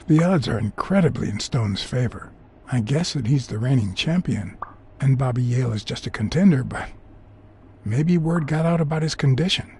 The odds are incredibly in Stone's favor. I guess that he's the reigning champion, and Bobby Yale is just a contender, but maybe word got out about his condition.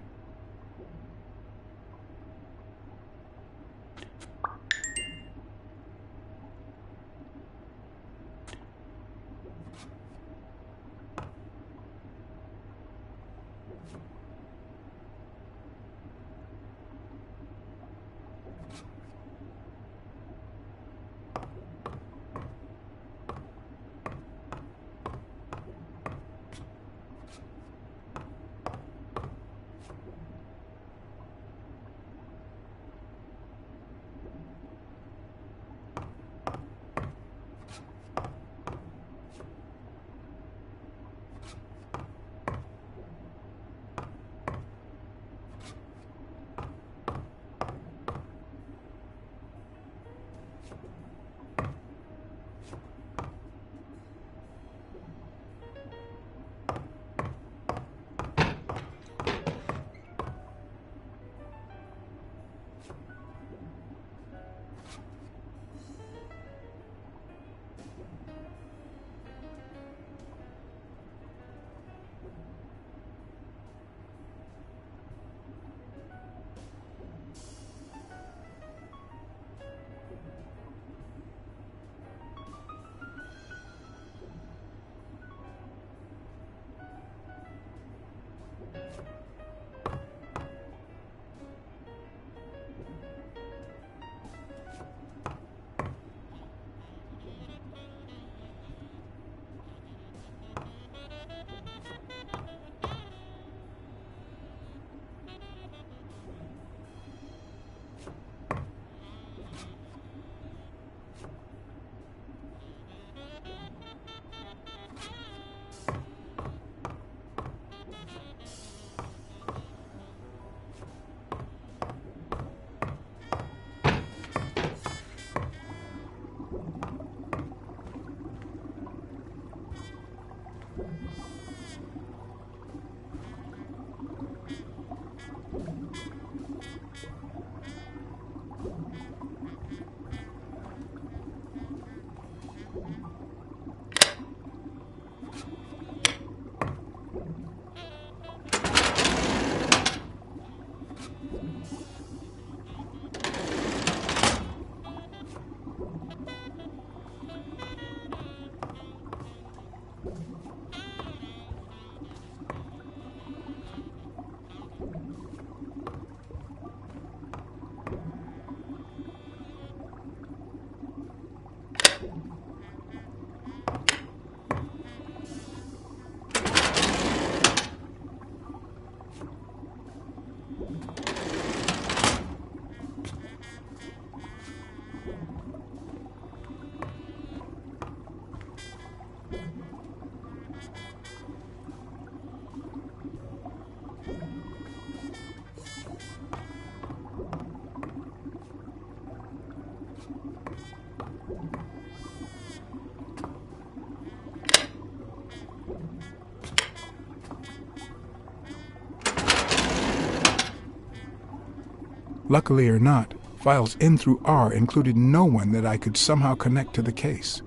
Luckily or not, files in through R included no one that I could somehow connect to the case.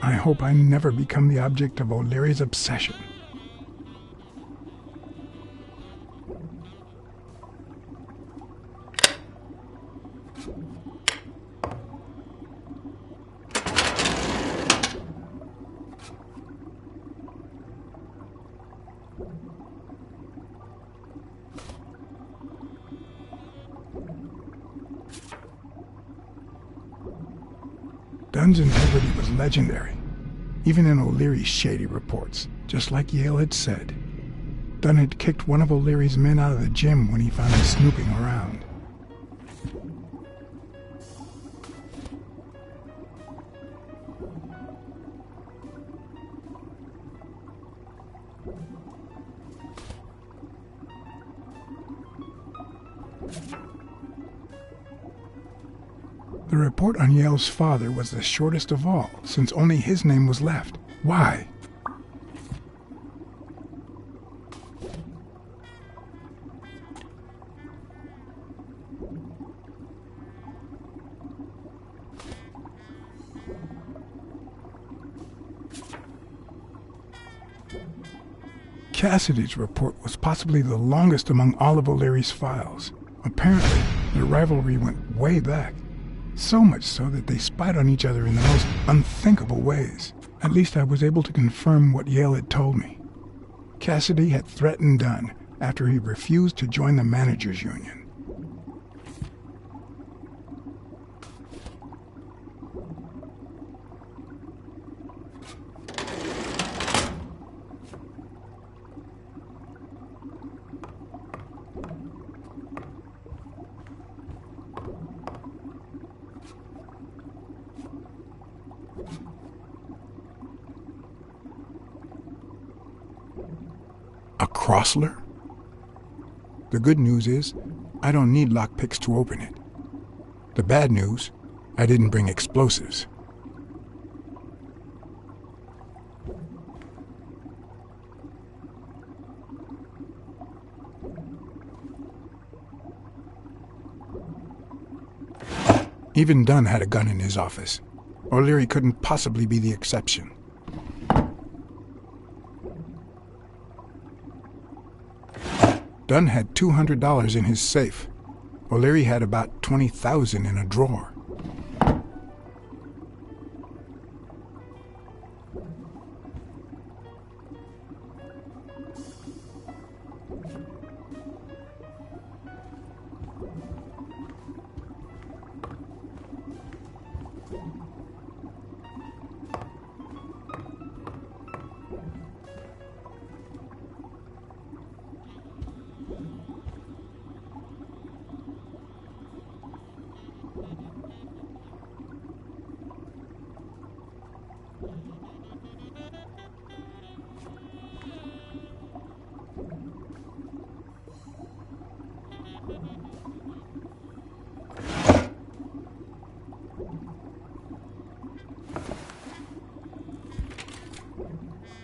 I hope I never become the object of O'Leary's obsession. Dunn's integrity was legendary, even in O'Leary's shady reports, just like Yale had said. Dunn had kicked one of O'Leary's men out of the gym when he found him snooping around. The report on Yale's father was the shortest of all, since only his name was left. Why? Cassidy's report was possibly the longest among all of O'Leary's files. Apparently, their rivalry went way back. So much so that they spied on each other in the most unthinkable ways. At least I was able to confirm what Yale had told me. Cassidy had threatened Dunn after he refused to join the managers' union. A Crossler? The good news is, I don't need lockpicks to open it. The bad news, I didn't bring explosives. Even Dunn had a gun in his office. O'Leary couldn't possibly be the exception. Dunn had $200 in his safe. O'Leary had about $20,000 in a drawer.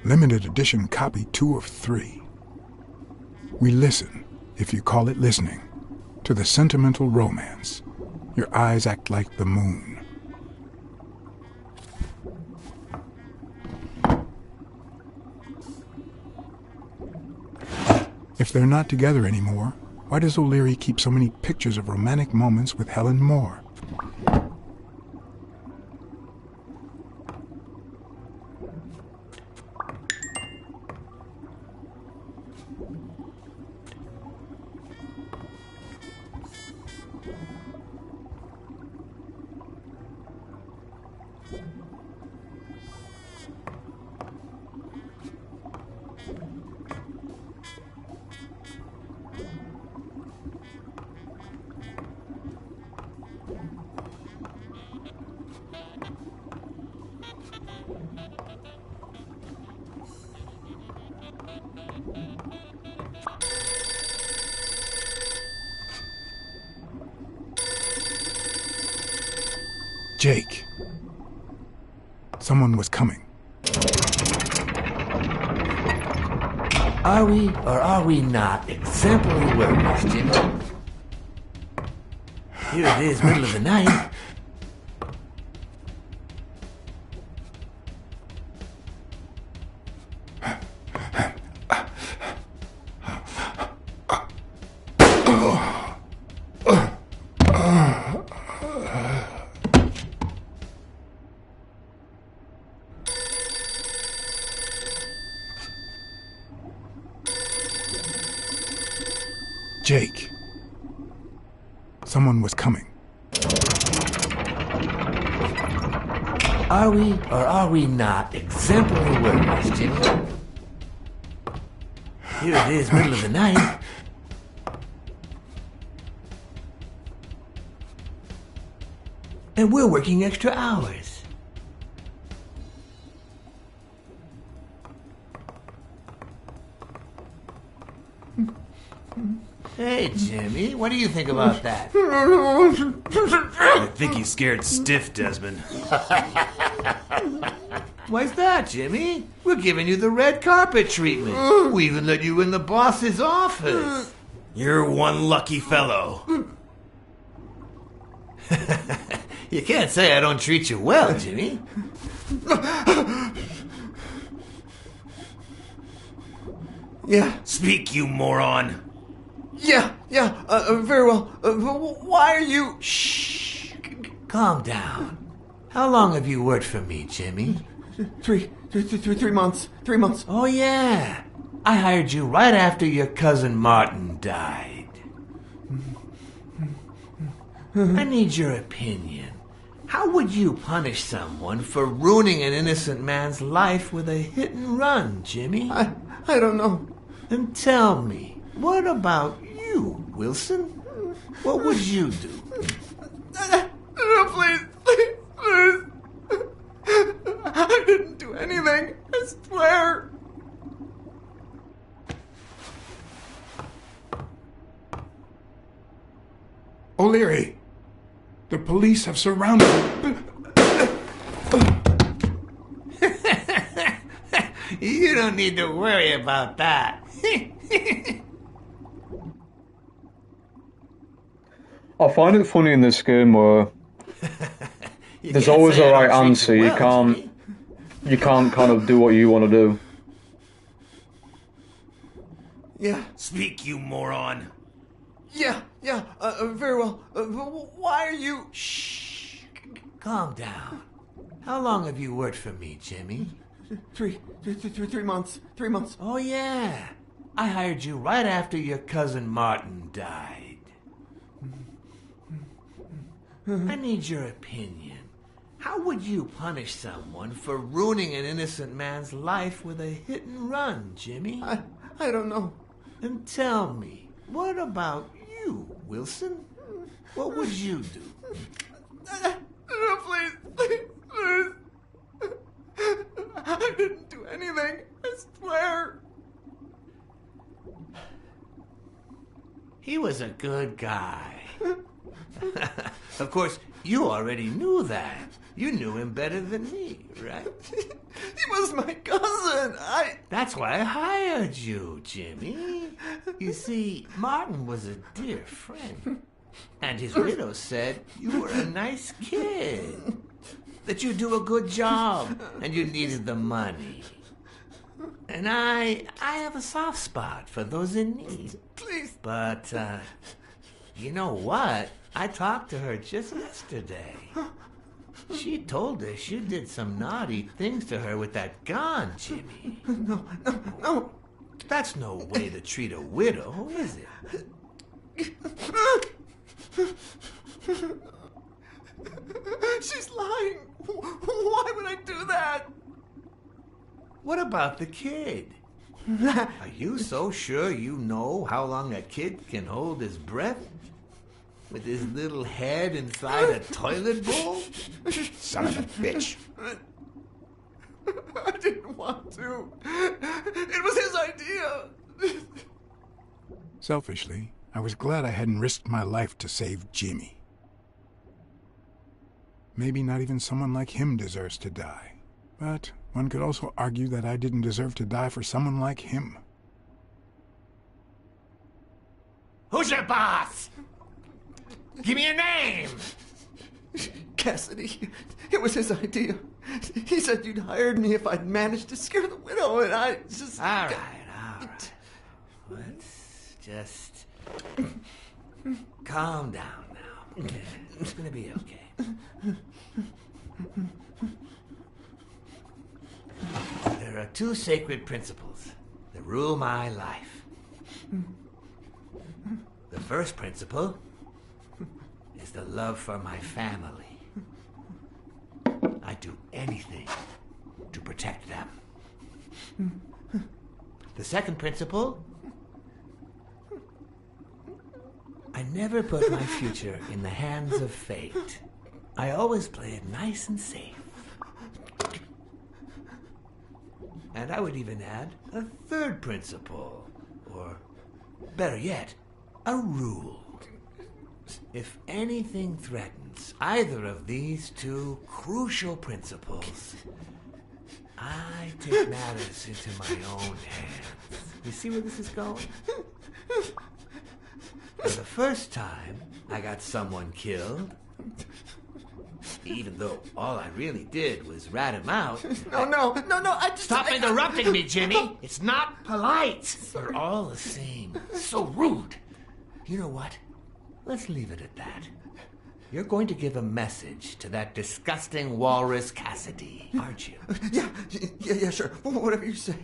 Limited edition copy 2 of 3. We listen, if you call it listening, to the sentimental romance. Your eyes act like the moon. If they're not together anymore, why does O'Leary keep so many pictures of romantic moments with Helen Moore? Jake. Someone was coming. Are we or are we not exemplary workers, Jimmy? Here it is, middle of the night. Jake. Someone was coming. Are we or are we not exemplary workers, Jimmy? Here it is, middle of the night. And we're working extra hours. Hey, Jimmy, what do you think about that? I think he's scared stiff, Desmond. Why's that, Jimmy? We're giving you the red carpet treatment. We even let you in the boss's office. You're one lucky fellow. You can't say I don't treat you well, Jimmy. Yeah. Speak, you moron. Yeah, very well. Why are you... Shh. Calm down. How long have you worked for me, Jimmy? 3 months. 3 months. Oh, yeah. I hired you right after your cousin Martin died. I need your opinion. How would you punish someone for ruining an innocent man's life with a hit and run, Jimmy? I don't know. And tell me, what about you, Wilson? What would you do? No, please. I didn't do anything. I swear. O'Leary, the police have surrounded you. You don't need to worry about that. I find it funny in this game where there's always a right answer. You can't kind of do what you want to do. Yeah. Speak, you moron. Yeah, very well. Why are you... Shh. Calm down. How long have you worked for me, Jimmy? 3 months. 3 months. Oh, yeah. I hired you right after your cousin Martin died. I need your opinion. How would you punish someone for ruining an innocent man's life with a hit and run, Jimmy? I don't know. And tell me, what about you, Wilson? What would you do? No, please. I didn't do anything. I swear. He was a good guy. Of course, you already knew that. You knew him better than me, right? He was my cousin. That's why I hired you, Jimmy. You see, Martin was a dear friend. And his widow said you were a nice kid. That you do a good job and you needed the money. And I have a soft spot for those in need. Please. But, you know what? I talked to her just yesterday. She told us you did some naughty things to her with that gun, Jimmy. No. That's no way to treat a widow, is it? She's lying. Why would I do that? What about the kid? Are you so sure you know how long a kid can hold his breath? With his little head inside a toilet bowl? Son of a bitch. I didn't want to. It was his idea. Selfishly, I was glad I hadn't risked my life to save Jimmy. Maybe not even someone like him deserves to die. But one could also argue that I didn't deserve to die for someone like him. Who's your boss? Give me a name! Cassidy. It was his idea. He said you'd hired me if I'd managed to scare the widow, and I just... All right. Let's just calm down now. Okay? It's gonna be okay. There are two sacred principles that rule my life. The first principle is the love for my family. I do anything to protect them. The second principle, I never put my future in the hands of fate. I always play it nice and safe. And I would even add a third principle, or better yet, a rule. If anything threatens either of these two crucial principles, I take matters into my own hands. You see where this is going? For the first time I got someone killed, Even though all I really did was rat him out. No, I just... Stop interrupting me, Jimmy! It's not polite! You're all the same. So rude. You know what? Let's leave it at that. You're going to give a message to that disgusting walrus Cassidy, aren't you? Yeah, sure. Whatever you say.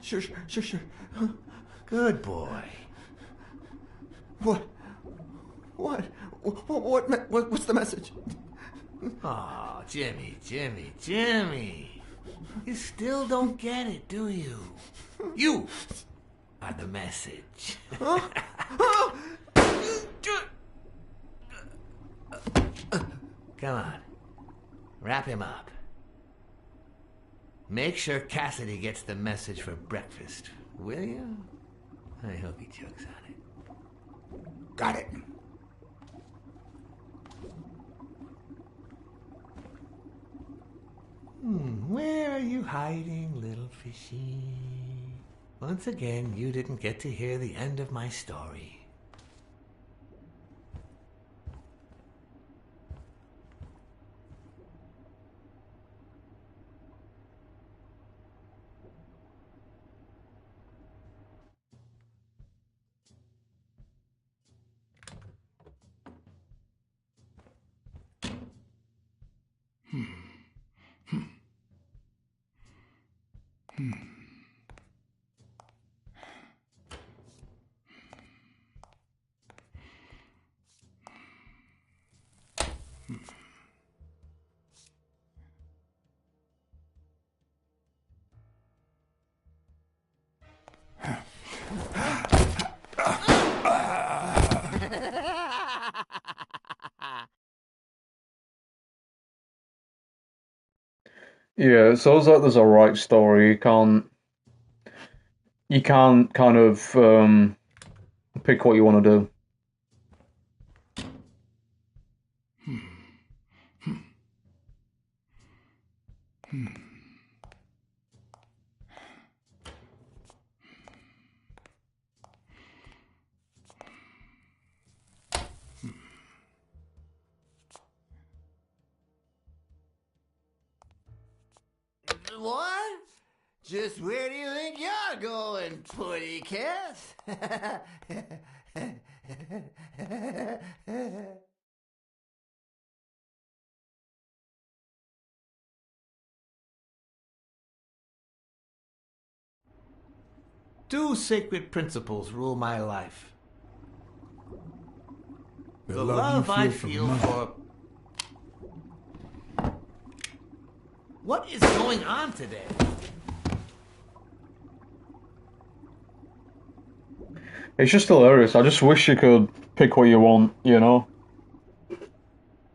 Sure. Good boy. What's the message? Oh, Jimmy. You still don't get it, do you? You are the message. Come on. Wrap him up. Make sure Cassidy gets the message for breakfast, will you? I hope he chokes on it. Got it. Where are you hiding, little fishy? Once again, you didn't get to hear the end of my story. Yeah, it sounds like there's a right story. You can't kind of pick what you want to do. What? Just where do you think you're going, Putty Cass? Two sacred principles rule my life. The love I feel for... What is going on today? It's just hilarious. I just wish you could pick what you want, you know?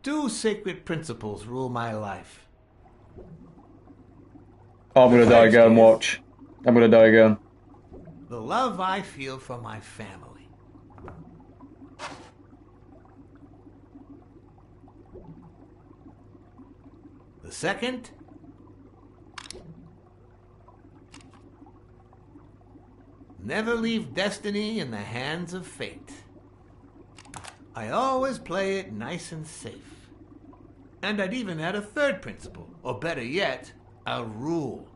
Two sacred principles rule my life. I'm gonna die again, watch. I'm gonna die again. The love I feel for my family. The second, never leave destiny in the hands of fate. I always play it nice and safe. And I'd even add a third principle, or better yet, a rule.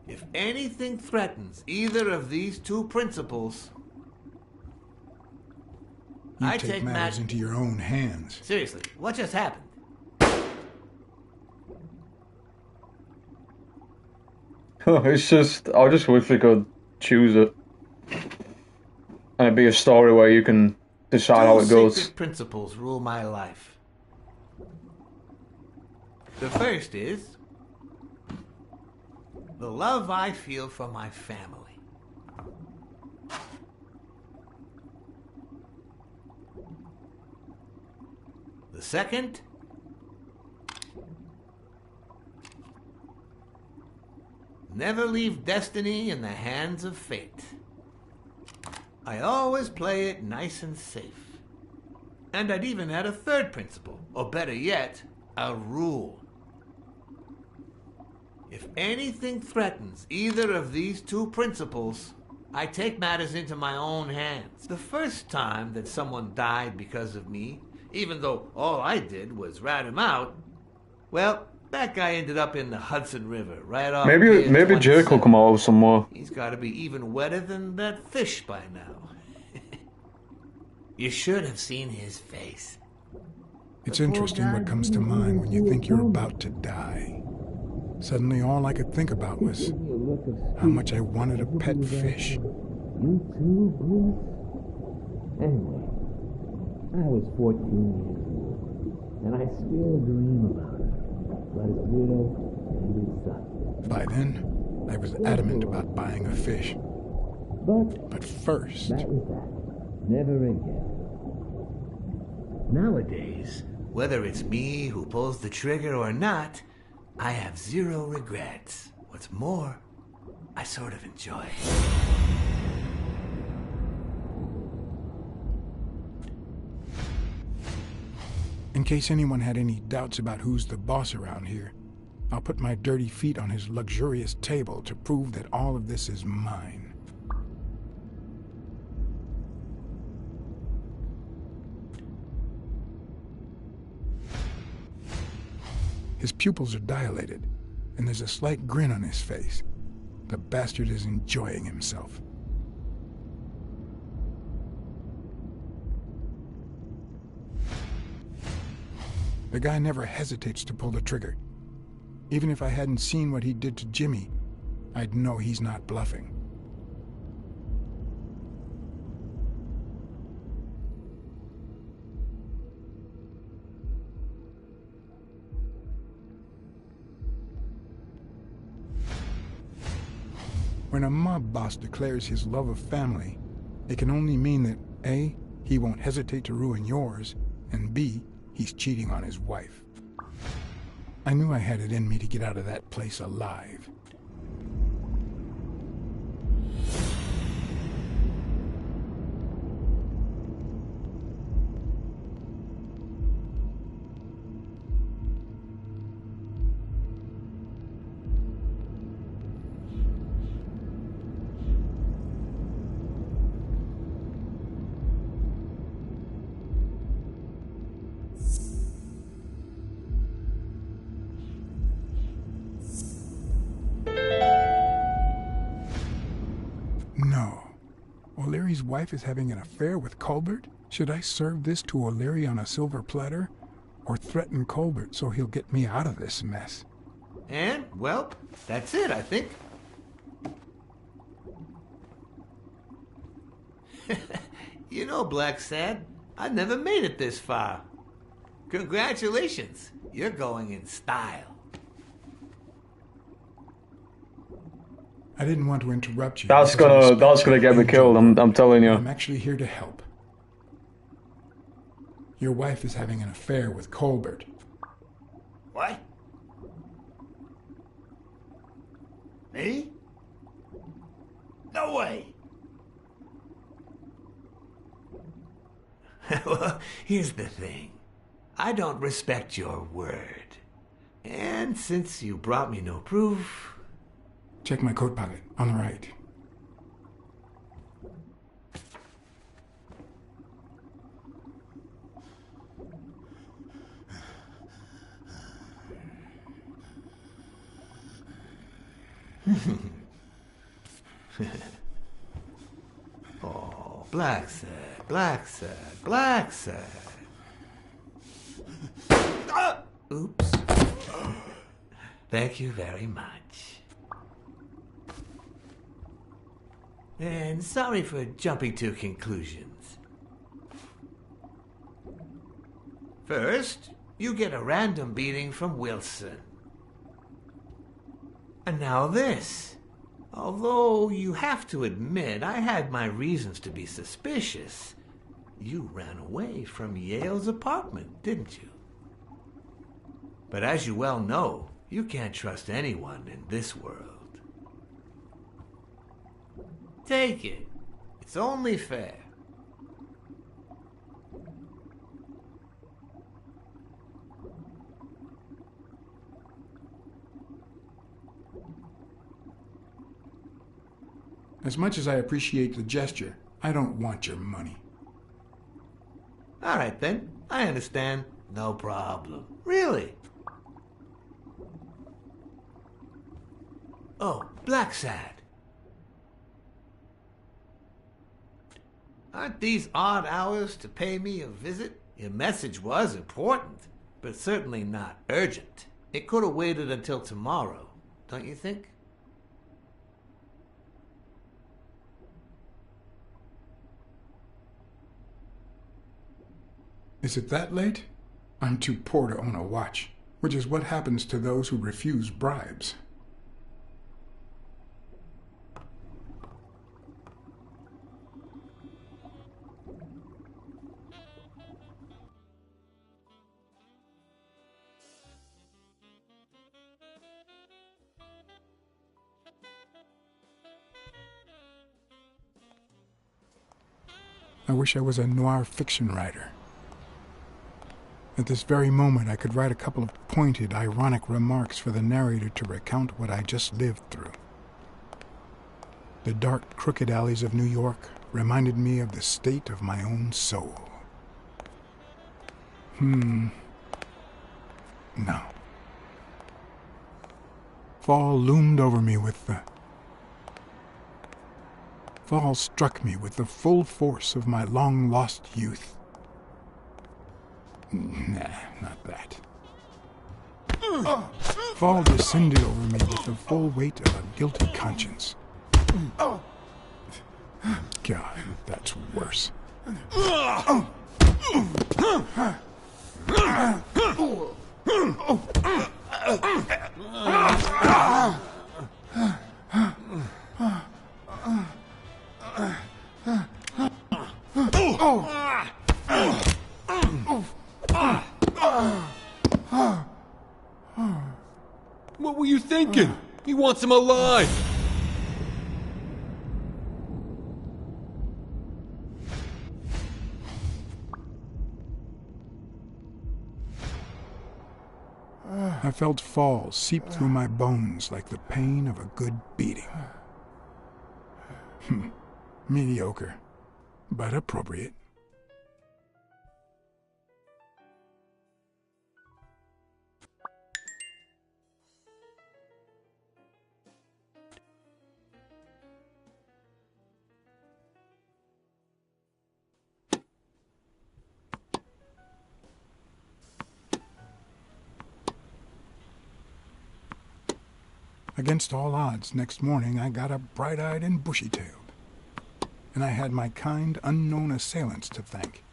If anything threatens either of these two principles, You take matters into your own hands. Seriously, what just happened? It's just, I just wish we could choose it. And it'd be a story where you can decide how it goes. Two sacred principles rule my life. The first is the love I feel for my family. The second, never leave destiny in the hands of fate. I always play it nice and safe. And I'd even add a third principle, or better yet, a rule. If anything threatens either of these two principles, I take matters into my own hands. The first time that someone died because of me, Even though all I did was rat him out. Well, that guy ended up in the Hudson River, right off Maybe Jake will come out somewhere. He's got to be even wetter than that fish by now. You should have seen his face. It's interesting what comes to mind when you think you're about to die. Suddenly all I could think about was how much I wanted a pet fish. You too, Bruce? Anyway, I was 14 years old, and I still dream about her. But his widow and his son. By then, I was adamant about buying a fish. But first... That was that. Never again. Nowadays, whether it's me who pulls the trigger or not, I have zero regrets. What's more, I sort of enjoy it. In case anyone had any doubts about who's the boss around here, I'll put my dirty feet on his luxurious table to prove that all of this is mine. His pupils are dilated, and there's a slight grin on his face. The bastard is enjoying himself. The guy never hesitates to pull the trigger. Even if I hadn't seen what he did to Jimmy, I'd know he's not bluffing. When a mob boss declares his love of family, it can only mean that A, he won't hesitate to ruin yours, and B, he's cheating on his wife. I knew I had it in me to get out of that place alive. No. O'Leary's wife is having an affair with Colbert? Should I serve this to O'Leary on a silver platter? Or threaten Colbert so he'll get me out of this mess? And, well, that's it, I think. You know, Blacksad, I never made it this far. Congratulations, you're going in style. I didn't want to interrupt you. That's gonna get me killed, I'm telling you. I'm actually here to help. Your wife is having an affair with Colbert. What? Me? No way. Well, here's the thing. I don't respect your word. And since you brought me no proof... Check my coat pocket, on the right. Oh, Blacksad, Blacksad, Blacksad. Oops. Thank you very much. And sorry for jumping to conclusions. First, you get a random beating from Wilson. And now this. Although you have to admit I had my reasons to be suspicious, you ran away from Yale's apartment, didn't you? But as you well know, you can't trust anyone in this world. Take it. It's only fair. As much as I appreciate the gesture, I don't want your money. All right, then. I understand. No problem. Really? Oh, Blacksad. Aren't these odd hours to pay me a visit? Your message was important, but certainly not urgent. It could have waited until tomorrow, don't you think? Is it that late? I'm too poor to own a watch, which is what happens to those who refuse bribes. I wish I was a noir fiction writer. At this very moment, I could write a couple of pointed, ironic remarks for the narrator to recount what I just lived through. The dark, crooked alleys of New York reminded me of the state of my own soul. No. Fall loomed over me with the... Fall struck me with the full force of my long-lost youth. Nah, not that. Fall descended over me with the full weight of a guilty conscience. God, that's worse. What were you thinking? He wants him alive! I felt fall seep through my bones like the pain of a good beating. Mediocre, but appropriate. Against all odds, next morning I got up bright-eyed and bushy-tailed. And I had my kind, unknown assailants to thank.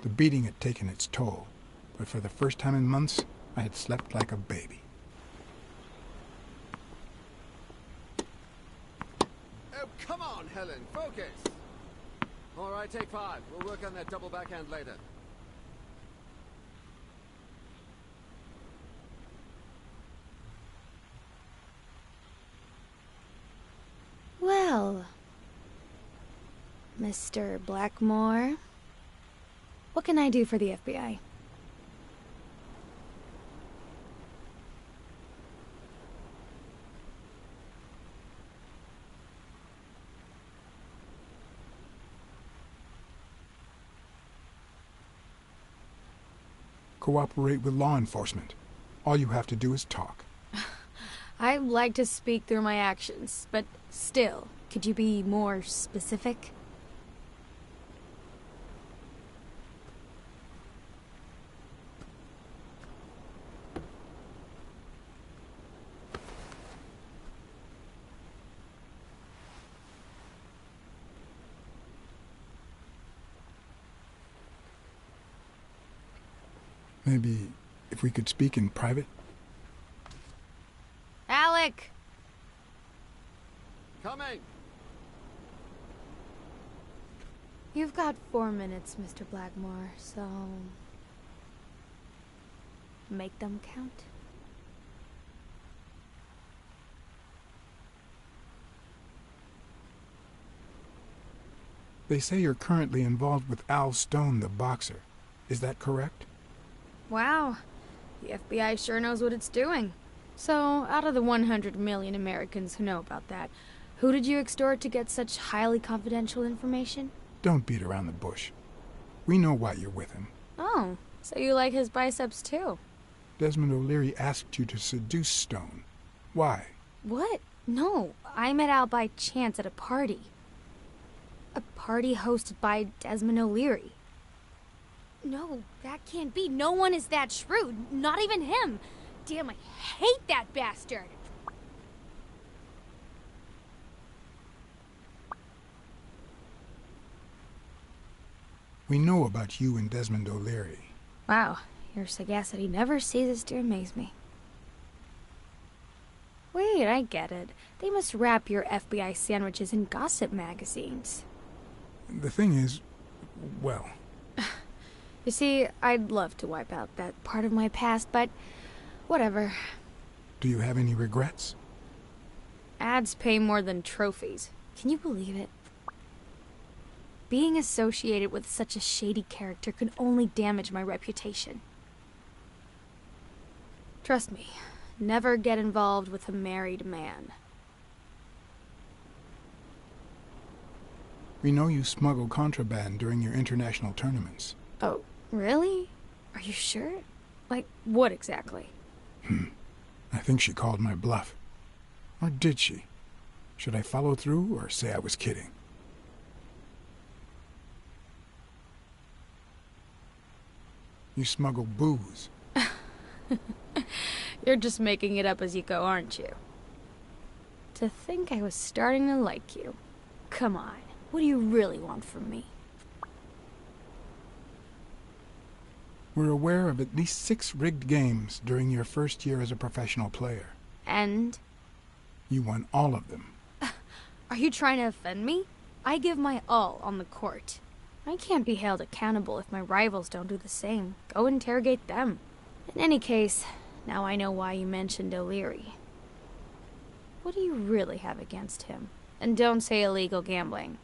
The beating had taken its toll, but for the first time in months, I had slept like a baby. Oh, come on, Helen, focus! All right, take 5. We'll work on that double backhand later. Well, Mr. Blackmore, what can I do for the FBI? Cooperate with law enforcement. All you have to do is talk. I like to speak through my actions, but still, could you be more specific? Maybe if we could speak in private? Alec! Coming! You've got 4 minutes, Mr. Blackmore, so... make them count. They say you're currently involved with Al Stone, the boxer. Is that correct? Wow. The FBI sure knows what it's doing. So, out of the 100 million Americans who know about that, who did you extort to get such highly confidential information? Don't beat around the bush. We know why you're with him. Oh, so you like his biceps too? Desmond O'Leary asked you to seduce Stone. Why? What? No, I met Al by chance at a party. A party hosted by Desmond O'Leary. No, that can't be. No one is that shrewd. Not even him. Damn, I hate that bastard. We know about you and Desmond O'Leary. Wow, your sagacity never ceases to amaze me. Wait, I get it. They must wrap your FBI sandwiches in gossip magazines. The thing is, well... You see, I'd love to wipe out that part of my past, but whatever. Do you have any regrets? Ads pay more than trophies. Can you believe it? Being associated with such a shady character could only damage my reputation. Trust me, never get involved with a married man. We know you smuggle contraband during your international tournaments. Oh, really? Are you sure? Like, what exactly? I think she called my bluff. Or did she? Should I follow through or say I was kidding? You smuggle booze. You're just making it up as you go, aren't you? To think I was starting to like you. Come on, what do you really want from me? We're aware of at least 6 rigged games during your first year as a professional player. And? You won all of them. Are you trying to offend me? I give my all on the court. I can't be held accountable if my rivals don't do the same. Go interrogate them. In any case, now I know why you mentioned O'Leary. What do you really have against him? And don't say illegal gambling.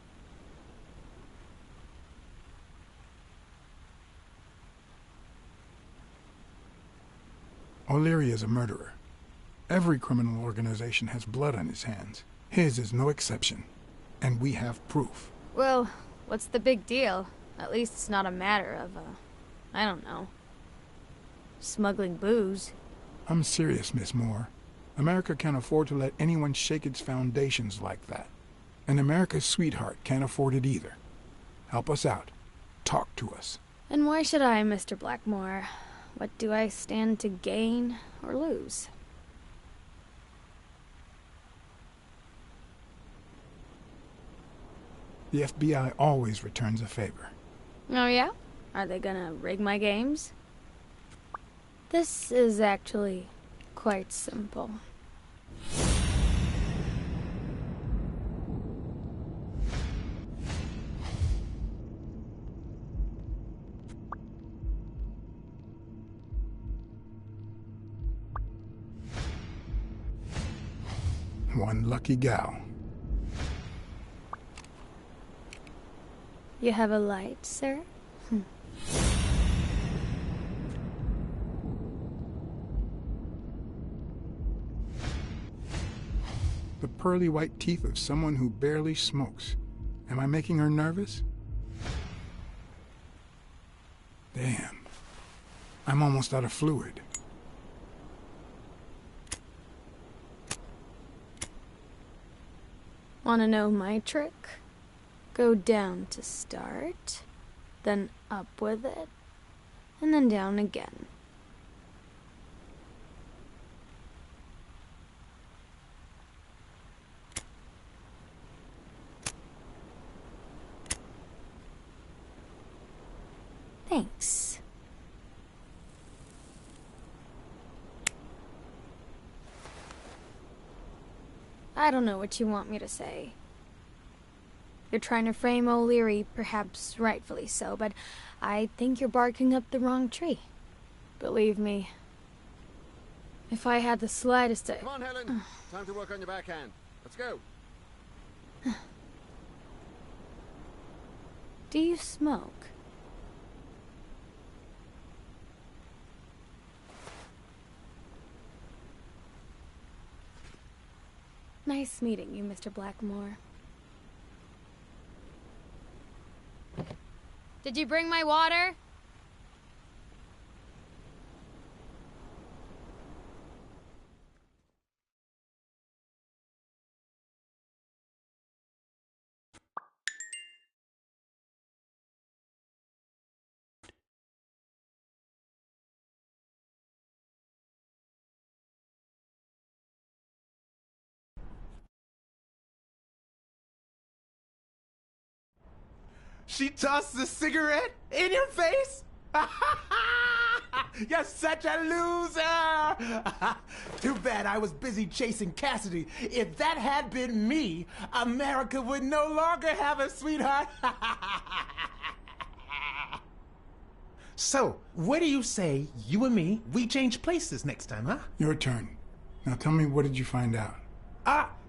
O'Leary is a murderer. Every criminal organization has blood on his hands. His is no exception. And we have proof. Well, what's the big deal? At least it's not a matter of, I don't know, smuggling booze. I'm serious, Miss Moore. America can't afford to let anyone shake its foundations like that. And America's sweetheart can't afford it either. Help us out. Talk to us. And why should I, Mr. Blackmore? What do I stand to gain or lose? The FBI always returns a favor. Oh yeah? Are they gonna rig my games? This is actually quite simple. One lucky gal. You have a light, sir? The pearly white teeth of someone who barely smokes. Am I making her nervous? Damn. I'm almost out of fluid. Wanna know my trick? Go down to start, then up with it, and then down again. Thanks. I don't know what you want me to say. You're trying to frame O'Leary, perhaps rightfully so, but I think you're barking up the wrong tree. Believe me, if I had the slightest... Come on, Helen. Time to work on your backhand. Let's go. Do you smoke? Nice meeting you, Mr. Blackmore. Did you bring my water? She tossed a cigarette in your face? You're such a loser! Too bad I was busy chasing Cassidy. If that had been me, America would no longer have a sweetheart. So, what do you say, you and me, we change places next time, huh? Your turn. Now tell me, what did you find out?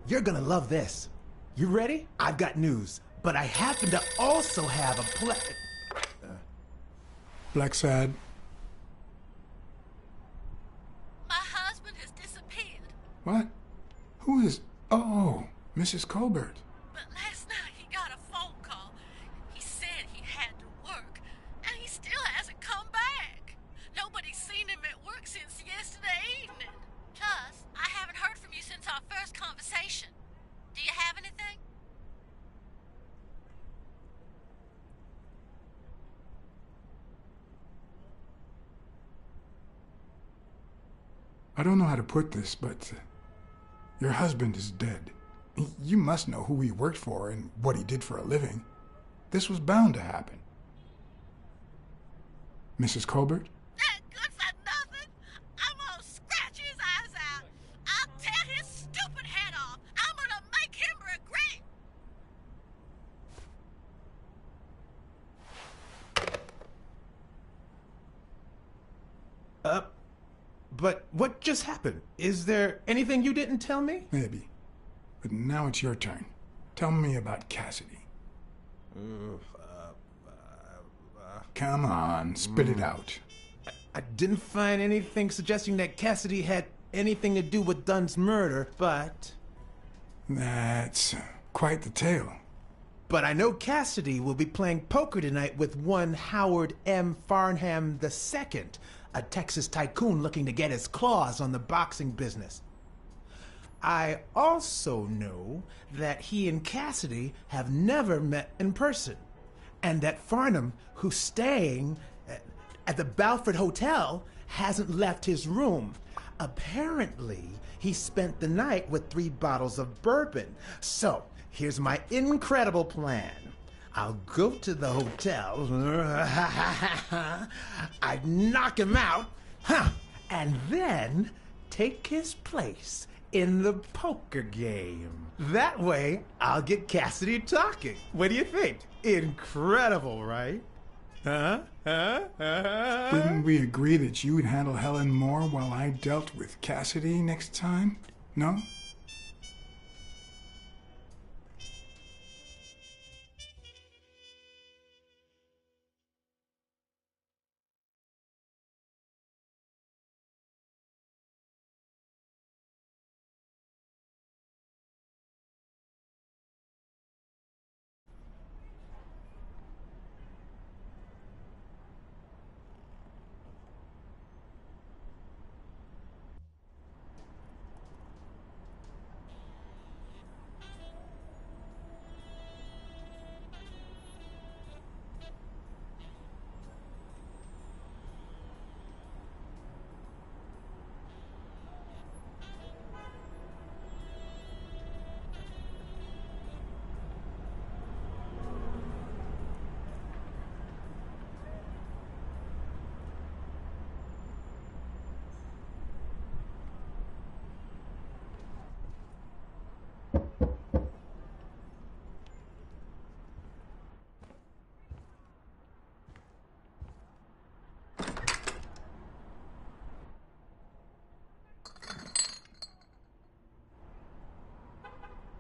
You're gonna love this. You ready? I've got news, but I happen to also have a Blacksad. My husband has disappeared. What? Who is... Oh, Mrs. Colbert. But last night he got a phone call. He said he had to work, and he still hasn't come back. Nobody's seen him at work since yesterday evening. Plus, I haven't heard from you since our first conversation. Do you have anything? I don't know how to put this, but your husband is dead. You must know who he worked for and what he did for a living. This was bound to happen. Mrs. Colbert? That good for nothing? I'm gonna scratch his eyes out. I'll tear his stupid head off. I'm gonna make him regret. But what just happened? Is there anything you didn't tell me? Maybe. But now it's your turn. Tell me about Cassidy. Come on, spit it out. I didn't find anything suggesting that Cassidy had anything to do with Dunn's murder, but... That's quite the tale. But I know Cassidy will be playing poker tonight with one Howard M. Farnham II, a Texas tycoon looking to get his claws on the boxing business. I also know that he and Cassidy have never met in person, and that Farnham, who's staying at the Balford Hotel, hasn't left his room. Apparently, he spent the night with 3 bottles of bourbon. So, here's my incredible plan. I'll go to the hotel, I'd knock him out, and then take his place in the poker game. That way, I'll get Cassidy talking. What do you think? Incredible, right? Didn't we agree that you would handle Helen more while I dealt with Cassidy next time? No?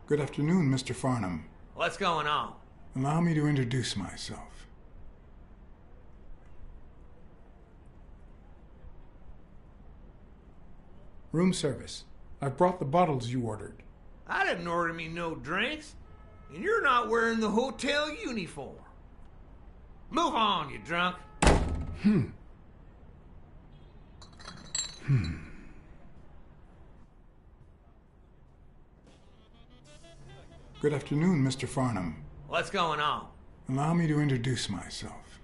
Good afternoon, Mr. Farnham. What's going on? Allow me to introduce myself. Room service. I've brought the bottles you ordered. I didn't order me no drinks. And you're not wearing the hotel uniform. Move on, you drunk. Good afternoon, Mr. Farnham. What's going on? Allow me to introduce myself.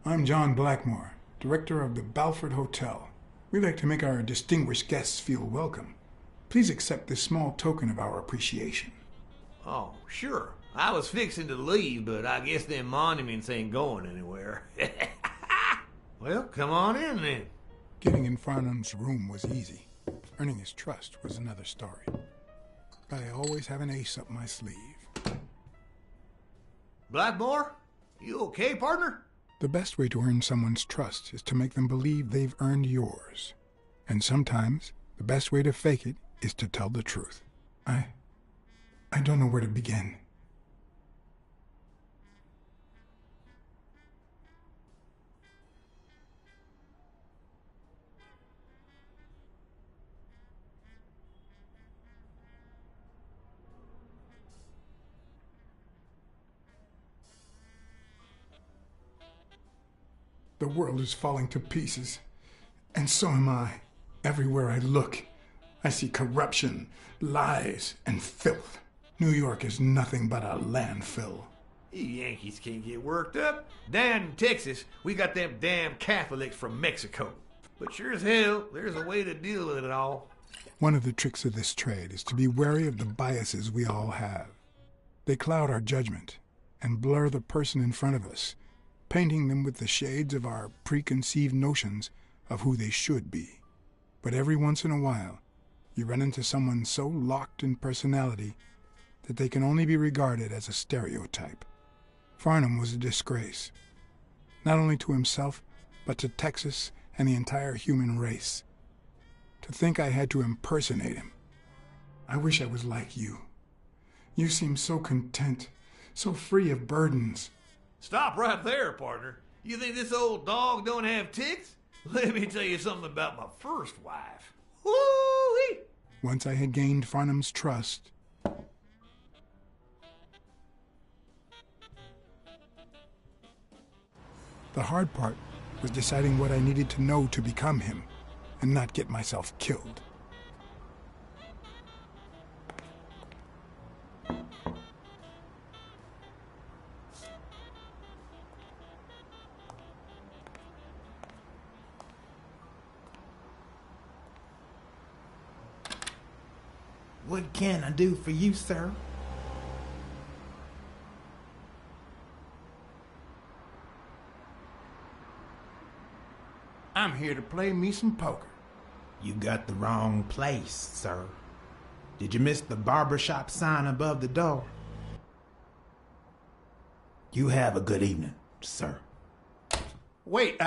I'm John Blackmore, director of the Balford Hotel. We like to make our distinguished guests feel welcome. Please accept this small token of our appreciation. Oh, sure. I was fixing to leave, but I guess them monuments ain't going anywhere. Well, come on in then. Getting in Farnham's room was easy. Earning his trust was another story. But I always have an ace up my sleeve. Blackmore? You okay, partner? The best way to earn someone's trust is to make them believe they've earned yours. And sometimes, the best way to fake it is to tell the truth. I don't know where to begin. The world is falling to pieces, and so am I. Everywhere I look, I see corruption, lies, and filth. New York is nothing but a landfill. You Yankees can't get worked up. Down in Texas, we got them damn Catholics from Mexico. But sure as hell, there's a way to deal with it all. One of the tricks of this trade is to be wary of the biases we all have. They cloud our judgment and blur the person in front of us, painting them with the shades of our preconceived notions of who they should be. But every once in a while, you run into someone so locked in personality that they can only be regarded as a stereotype. Farnham was a disgrace, not only to himself, but to Texas and the entire human race. To think I had to impersonate him. I wish I was like you. You seem so content, so free of burdens. Stop right there, partner. You think this old dog don't have ticks? Let me tell you something about my first wife. Woo-wee! Once I had gained Farnham's trust, the hard part was deciding what I needed to know to become him and not get myself killed. What can I do for you, sir? I'm here to play me some poker. You got the wrong place, sir. Did you miss the barbershop sign above the door? You have a good evening, sir. Wait,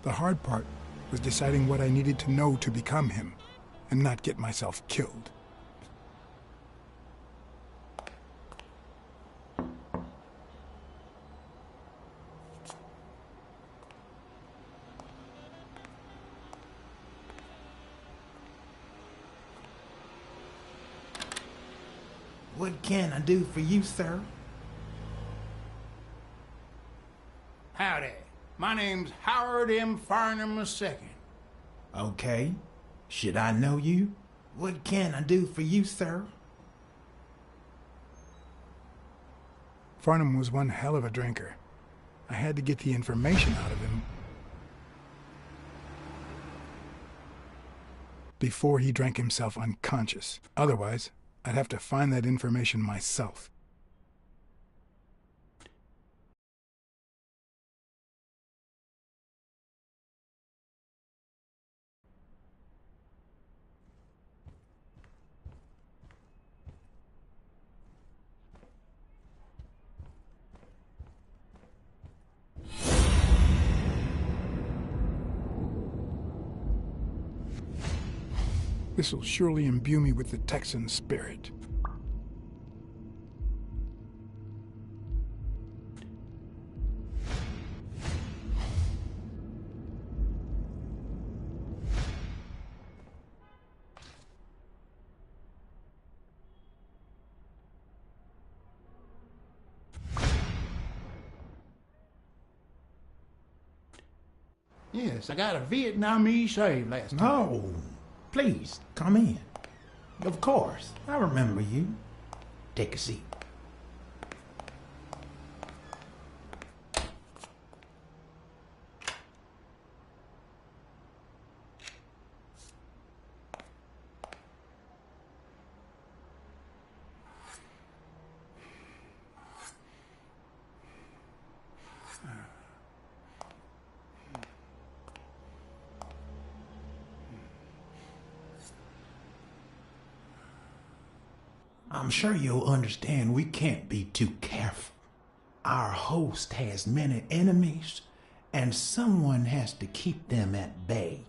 The hard part was deciding what I needed to know to become him and not get myself killed. What can I do for you, sir? howdy. My name's Howard M. Farnham II. Okay. Should I know you? What can I do for you, sir? Farnham was one hell of a drinker. I had to get the information out of him before he drank himself unconscious. Otherwise, I'd have to find that information myself. This'll surely imbue me with the Texan spirit. Yes, I got a Vietnamese slave last time. Oh, please, come in. Of course, I remember you. Take a seat. I'm sure you'll understand we can't be too careful. Our host has many enemies, and someone has to keep them at bay.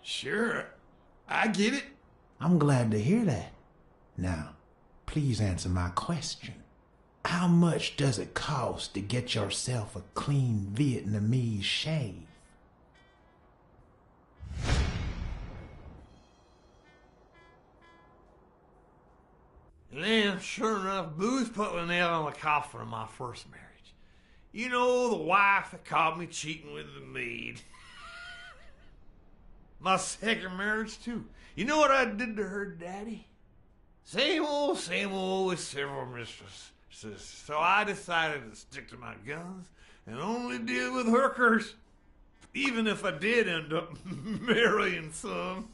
Sure, I get it. I'm glad to hear that. Now, please answer my question. How much does it cost to get yourself a clean Vietnamese shave? And then, sure enough, Booth put the nail on the coffin of my first marriage. You know, the wife that caught me cheating with the maid. My second marriage, too. You know what I did to her daddy? Same old with several mistresses. So I decided to stick to my guns and only deal with hookers. Even if I did end up marrying some.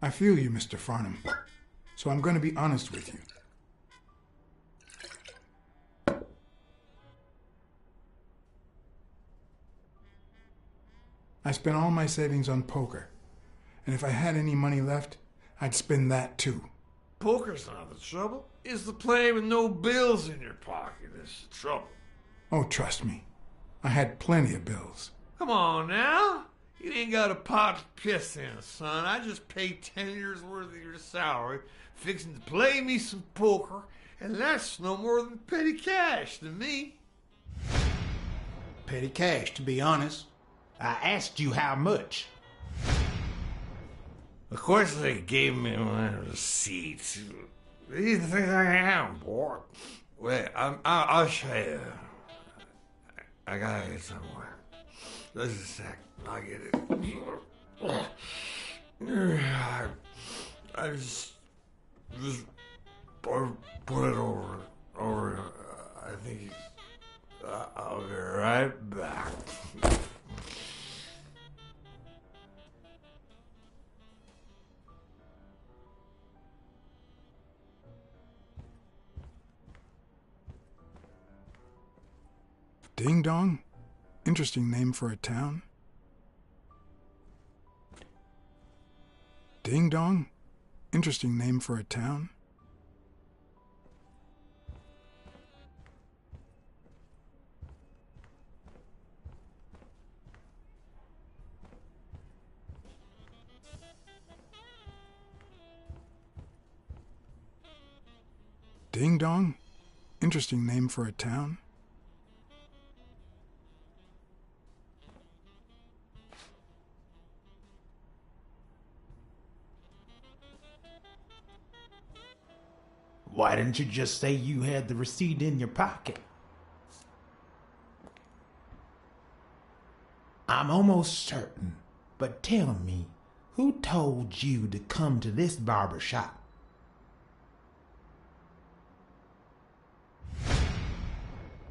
I feel you, Mr. Farnham. So I'm going to be honest with you. I spent all my savings on poker. And if I had any money left, I'd spend that too. Poker's not the trouble. It's the play with no bills in your pocket that's the trouble. Oh, trust me. I had plenty of bills. Come on now. You ain't got a pot to piss in, son. I just paid 10 years worth of your salary fixing to play me some poker, and that's no more than petty cash to me. Petty cash, to be honest. I asked you how much. Of course they gave me my receipts. These things I am, boy. Wait, I'll show you. I gotta get somewhere. Just a sec. I'll get it. I just put it over. I think I'll be right back. Ding Dong? Interesting name for a town. Ding Dong? Interesting name for a town. Ding Dong? Interesting name for a town. Why didn't you just say you had the receipt in your pocket? I'm almost certain, but tell me, who told you to come to this barber shop?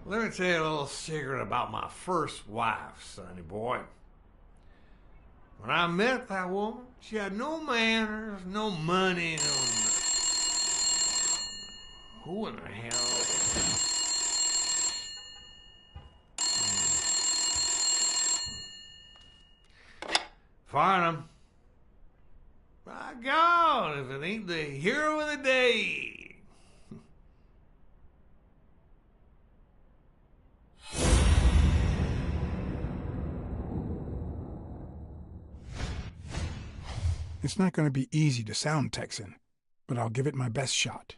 Let me tell you a little secret about my first wife, sonny boy. When I met that woman, she had no manners, no money, no nothing. Who in the hell? Farnham. My God, if it ain't the hero of the day. It's not going to be easy to sound Texan, but I'll give it my best shot.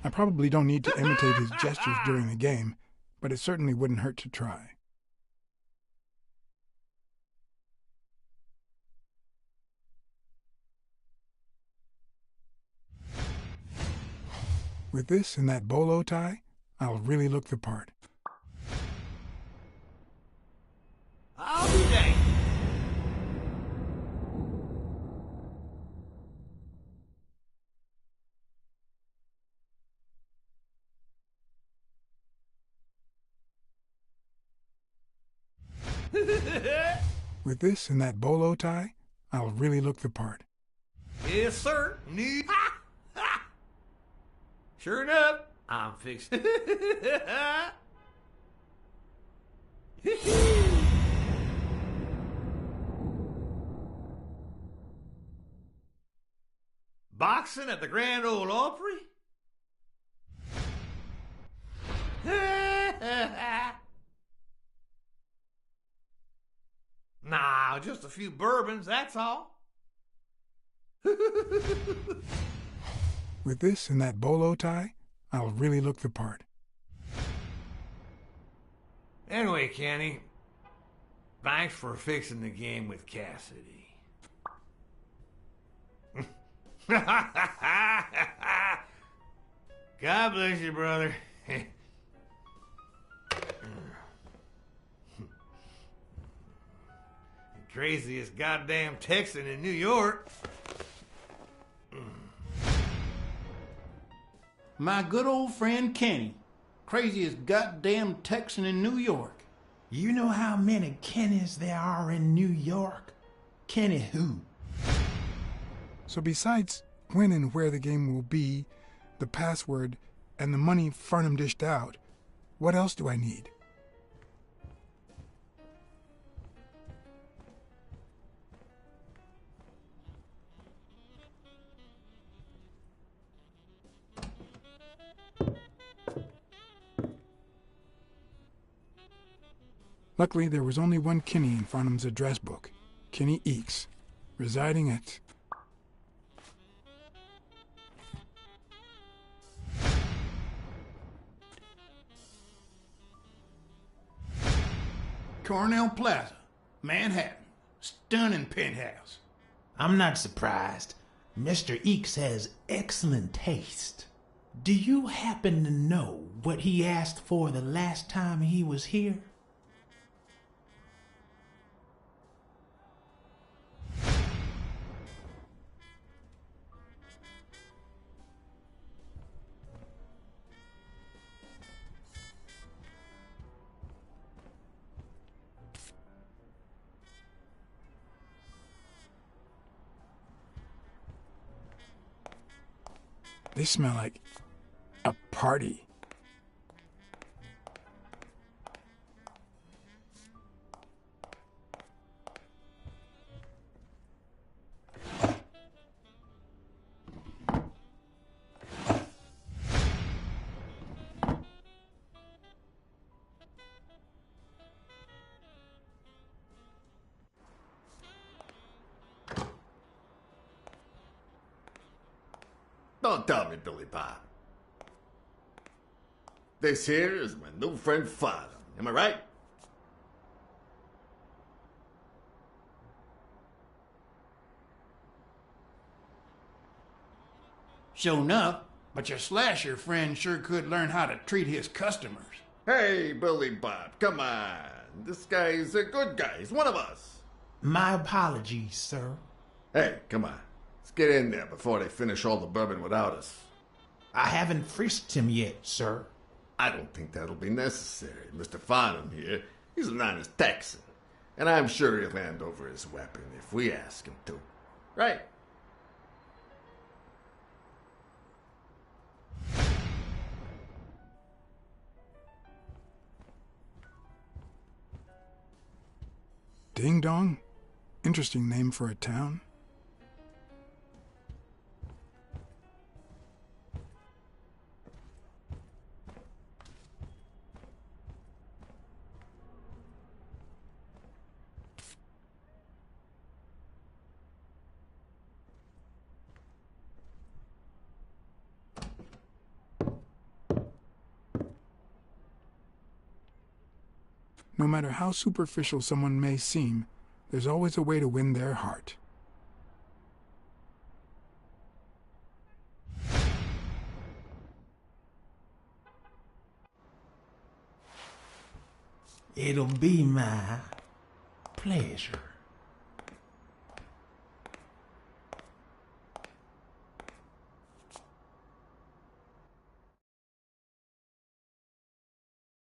I probably don't need to imitate his gestures during the game, but it certainly wouldn't hurt to try. With this and that bolo tie, I'll really look the part. I'll be dang. With this and that bolo tie, I'll really look the part. Yes, sir. Sure enough, I'm fixing. Boxing at the Grand Ole Opry? Nah, just a few bourbons, that's all. With this and that bolo tie, I'll really look the part. Anyway, Kenny, thanks for fixing the game with Cassidy. God bless you, brother. Craziest goddamn Texan in New York. My good old friend Kenny. Craziest goddamn Texan in New York. You know how many Kennys there are in New York? Kenny who? So besides when and where the game will be, the password, and the money Farnham dished out, what else do I need? Luckily, there was only one Kinney in Farnham's address book, Kinney Eakes, residing at... Cornell Plaza, Manhattan. Stunning penthouse. I'm not surprised. Mr. Eakes has excellent taste. Do you happen to know what he asked for the last time he was here? They smell like a party. Don't tell me, Billy Bob. This here is my new friend Father. Am I right? Sure enough, but your slasher friend sure could learn how to treat his customers. Hey, Billy Bob, come on. This guy's a good guy. He's one of us. My apologies, sir. Hey, come on. Let's get in there before they finish all the bourbon without us. I haven't frisked him yet, sir. I don't think that'll be necessary. Mr. Farnham here, he's an honest Texan. And I'm sure he'll hand over his weapon if we ask him to. Right? Ding Dong? Interesting name for a town. No matter how superficial someone may seem, there's always a way to win their heart. It'll be my pleasure.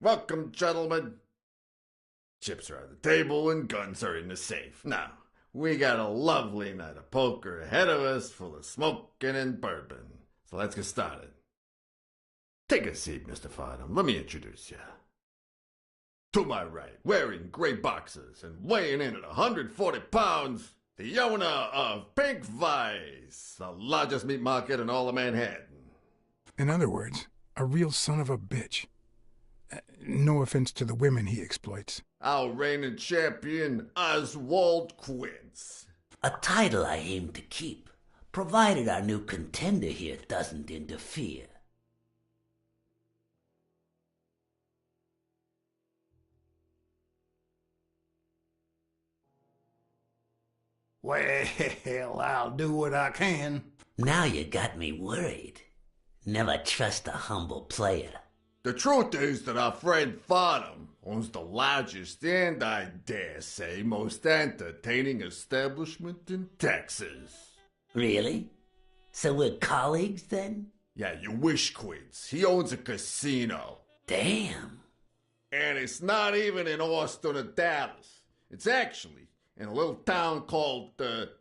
Welcome, gentlemen. Chips are on the table and guns are in the safe. Now, we got a lovely night of poker ahead of us full of smoking and bourbon. So let's get started. Take a seat, Mr. Farnham. Let me introduce you. To my right, wearing gray boxers and weighing in at 140 pounds, the owner of Pink Vice, the largest meat market in all of Manhattan. In other words, a real son of a bitch. No offense to the women he exploits. Our reigning champion, Oswald Quince. A title I aim to keep, provided our new contender here doesn't interfere. Well, I'll do what I can. Now you got me worried. Never trust a humble player. The truth is that our friend Farnham owns the largest and, I dare say, most entertaining establishment in Texas. Really? So we're colleagues then? Yeah, you wish, Quince. He owns a casino. Damn. And it's not even in Austin or Dallas. It's actually in a little town called, what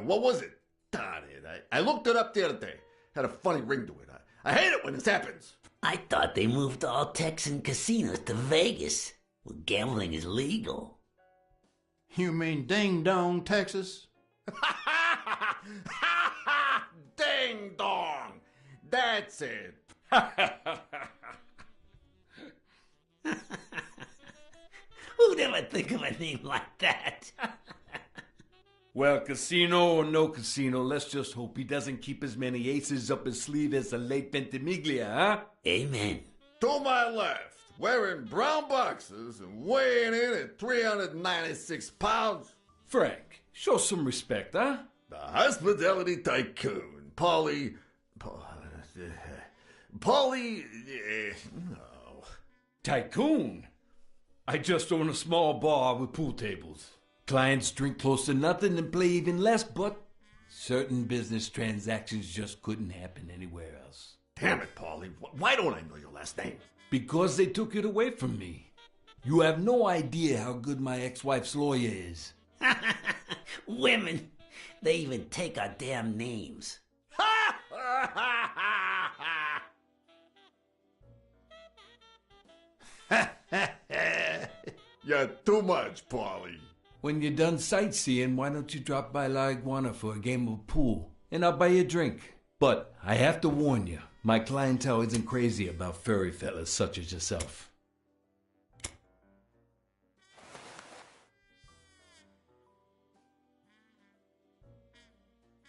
was it? Darn it. I looked it up the other day. Had a funny ring to it. I hate it when this happens. I thought they moved all Texan casinos to Vegas, where gambling is legal. You mean Ding Dong, Texas? Ding dong! That's it. Who'd ever think of a name like that? Well, casino or no casino, let's just hope he doesn't keep as many aces up his sleeve as the late Ventimiglia, huh? Amen. To my left, wearing brown boxers and weighing in at 396 pounds. Frank, show some respect, huh? The hospitality tycoon, Polly... no. Tycoon? I just own a small bar with pool tables. Clients drink close to nothing and play even less, but certain business transactions just couldn't happen anywhere else. Damn it, Paulie. Why don't I know your last name? Because they took it away from me. You have no idea how good my ex-wife's lawyer is. Women, they even take our damn names. You're too much, Paulie. When you're done sightseeing, why don't you drop by La Iguana for a game of pool, and I'll buy you a drink. But I have to warn you, my clientele isn't crazy about furry fellas such as yourself.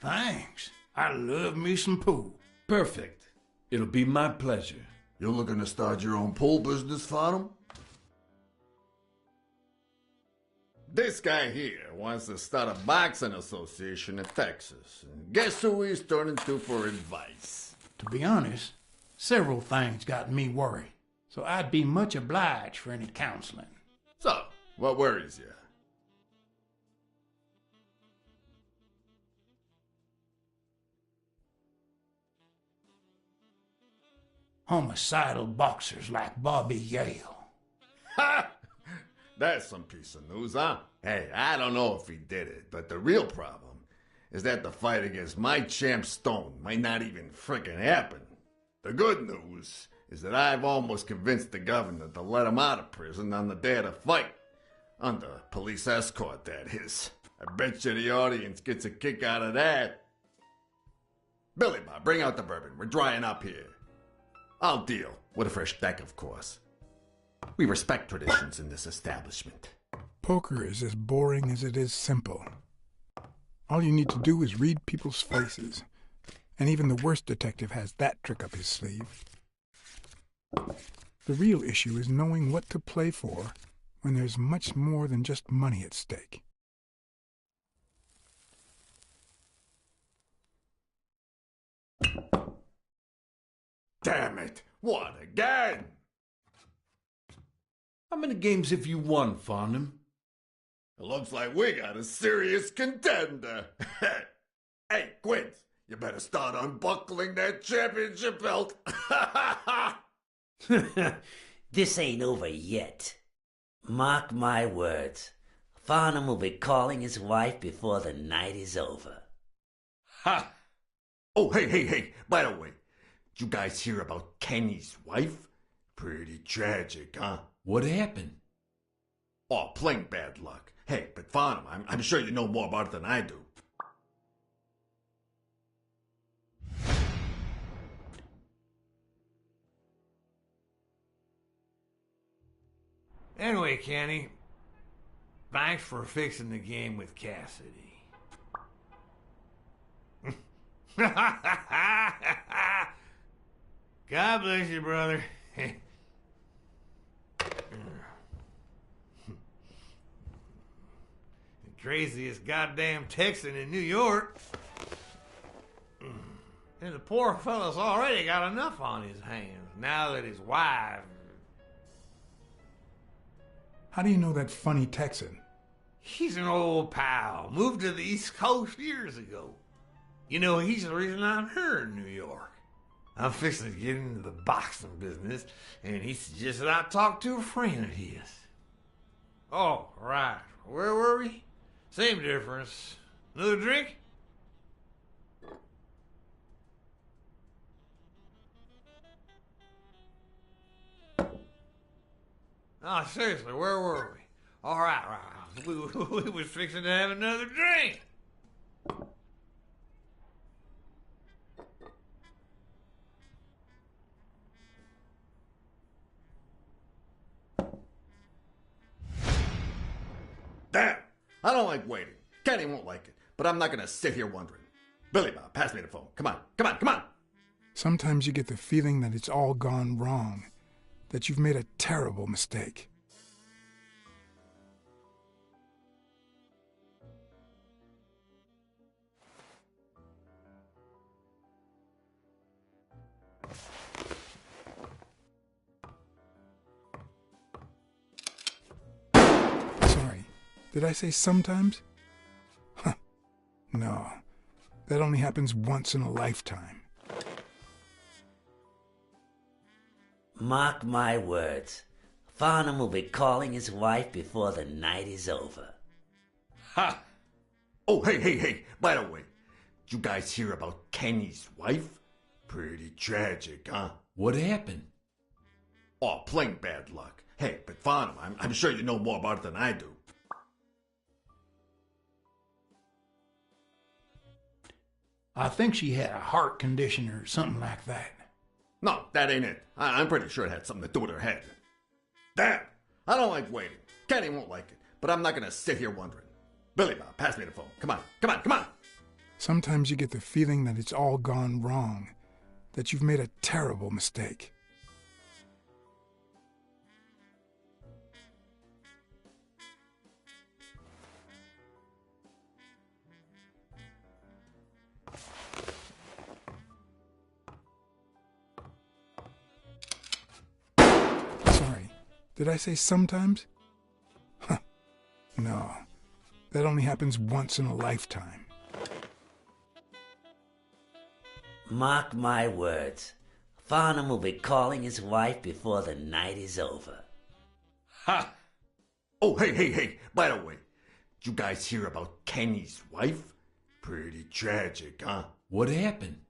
Thanks. I love me some pool. Perfect. It'll be my pleasure. You're looking to start your own pool business, Farnham? This guy here wants to start a boxing association in Texas. And guess who he's turning to for advice? To be honest, several things got me worried, so I'd be much obliged for any counseling. So, what worries you? Homicidal boxers like Bobby Yale. Ha! That's some piece of news, huh? Hey, I don't know if he did it, but the real problem is that the fight against my champ Stone might not even frickin' happen. The good news is that I've almost convinced the governor to let him out of prison on the day of the fight. Under police escort, that is. I bet you the audience gets a kick out of that. Billy Bob, bring out the bourbon. We're drying up here. I'll deal with a fresh deck, of course. We respect traditions in this establishment. Poker is as boring as it is simple. All you need to do is read people's faces. And even the worst detective has that trick up his sleeve. The real issue is knowing what to play for when there's much more than just money at stake. Damn it! What again? How many games have you won, Farnham? It looks like we got a serious contender. Hey, Quint, you better start unbuckling that championship belt. This ain't over yet. Mark my words. Farnham will be calling his wife before the night is over. Ha! Oh, hey, by the way, did you guys hear about Kenny's wife? Pretty tragic, huh? What happened? Oh, plain bad luck. Hey, but Farnham, I'm sure you know more about it than I do. Anyway, Kenny, thanks for fixing the game with Cassidy. God bless you, brother. The craziest goddamn Texan in New York. And the poor fella's already got enough on his hands now that his wife... How do you know that funny Texan? He's an old pal. Moved to the East Coast years ago. You know, he's the reason I'm here in New York. I'm fixing to get into the boxing business, and he suggested I talk to a friend of his. Oh, right. Where were we? Same difference. Another drink? Oh, seriously, where were we? All right. We was fixing to have another drink. Damn! I don't like waiting. Kenny won't like it, but I'm not gonna sit here wondering. Billy Bob, pass me the phone. Come on! Sometimes you get the feeling that it's all gone wrong, that you've made a terrible mistake. Sorry, did I say sometimes? Huh. No, that only happens once in a lifetime. Mark my words. Farnham will be calling his wife before the night is over. Ha! Oh, hey, by the way, did you guys hear about Kenny's wife? Pretty tragic, huh? What happened? Oh, plain bad luck. Hey, but Farnham, I'm sure you know more about it than I do. I think she had a heart condition or something like that. No, that ain't it. I'm pretty sure it had something to do with her head. Damn! I don't like waiting. Kenny won't like it, but I'm not gonna sit here wondering. Billy Bob, pass me the phone. Come on! Sometimes you get the feeling that it's all gone wrong, that you've made a terrible mistake. Sorry, did I say sometimes? Huh. No, that only happens once in a lifetime. Mark my words. Farnham will be calling his wife before the night is over. Ha! Oh, hey, by the way, did you guys hear about Kenny's wife? Pretty tragic, huh? What happened?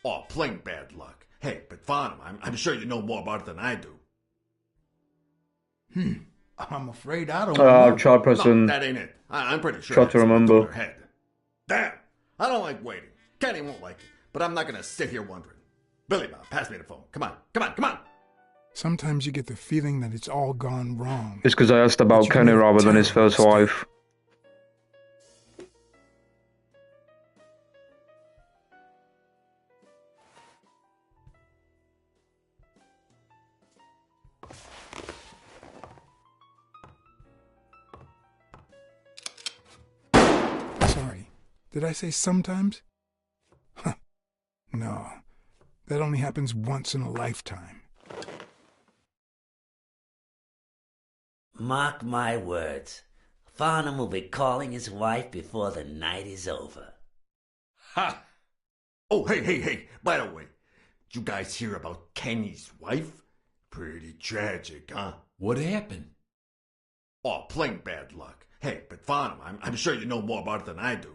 Oh, plain bad luck. Hey, but Farnham, I'm sure you know more about it than I do. I'm afraid I don't know. Try pressing. No, that ain't it. I'm pretty sure Try it had to something remember. do with her head. Damn! I don't like waiting. Kenny won't like it, but I'm not gonna sit here wondering. Billy Bob, pass me the phone. Come on! Sometimes you get the feeling that it's all gone wrong. It's because I asked about Kenny rather than his first wife. Sorry, did I say sometimes? Huh. No, that only happens once in a lifetime. Mark my words. Farnham will be calling his wife before the night is over. Ha! Oh, hey, by the way, did you guys hear about Kenny's wife? Pretty tragic, huh? What happened? Oh, plain bad luck. Hey, but Farnham, I'm sure you know more about it than I do.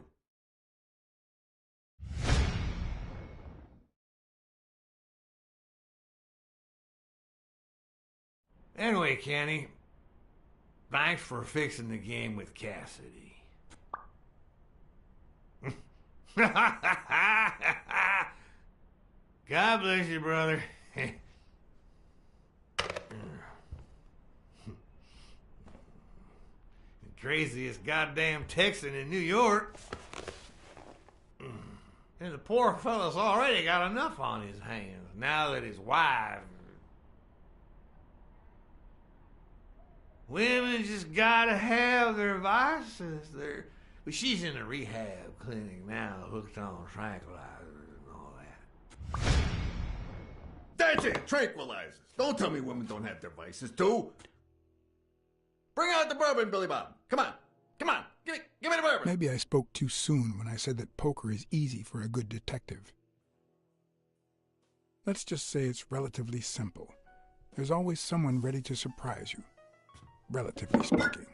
Anyway, Kenny, thanks for fixing the game with Cassidy. God bless you, brother. The craziest goddamn Texan in New York. And the poor fella's already got enough on his hands now that his wife... Women just gotta have their vices. But she's in a rehab clinic now, hooked on tranquilizers and all that. That's it, tranquilizers. Don't tell me women don't have their vices, too. Bring out the bourbon, Billy Bob. Come on. Give me the bourbon. Maybe I spoke too soon when I said that poker is easy for a good detective. Let's just say it's relatively simple. There's always someone ready to surprise you, relatively speaking.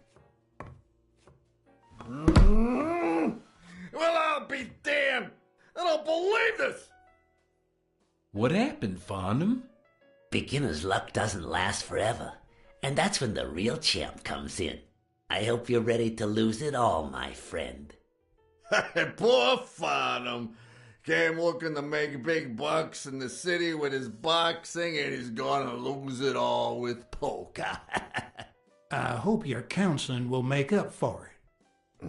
Well, I'll be damned. I don't believe this. What happened, Farnham? Beginner's luck doesn't last forever, and that's when the real champ comes in. I hope you're ready to lose it all, my friend. Poor Farnham. Came looking to make big bucks in the city with his boxing, and he's gonna lose it all with poker. I hope your counseling will make up for it.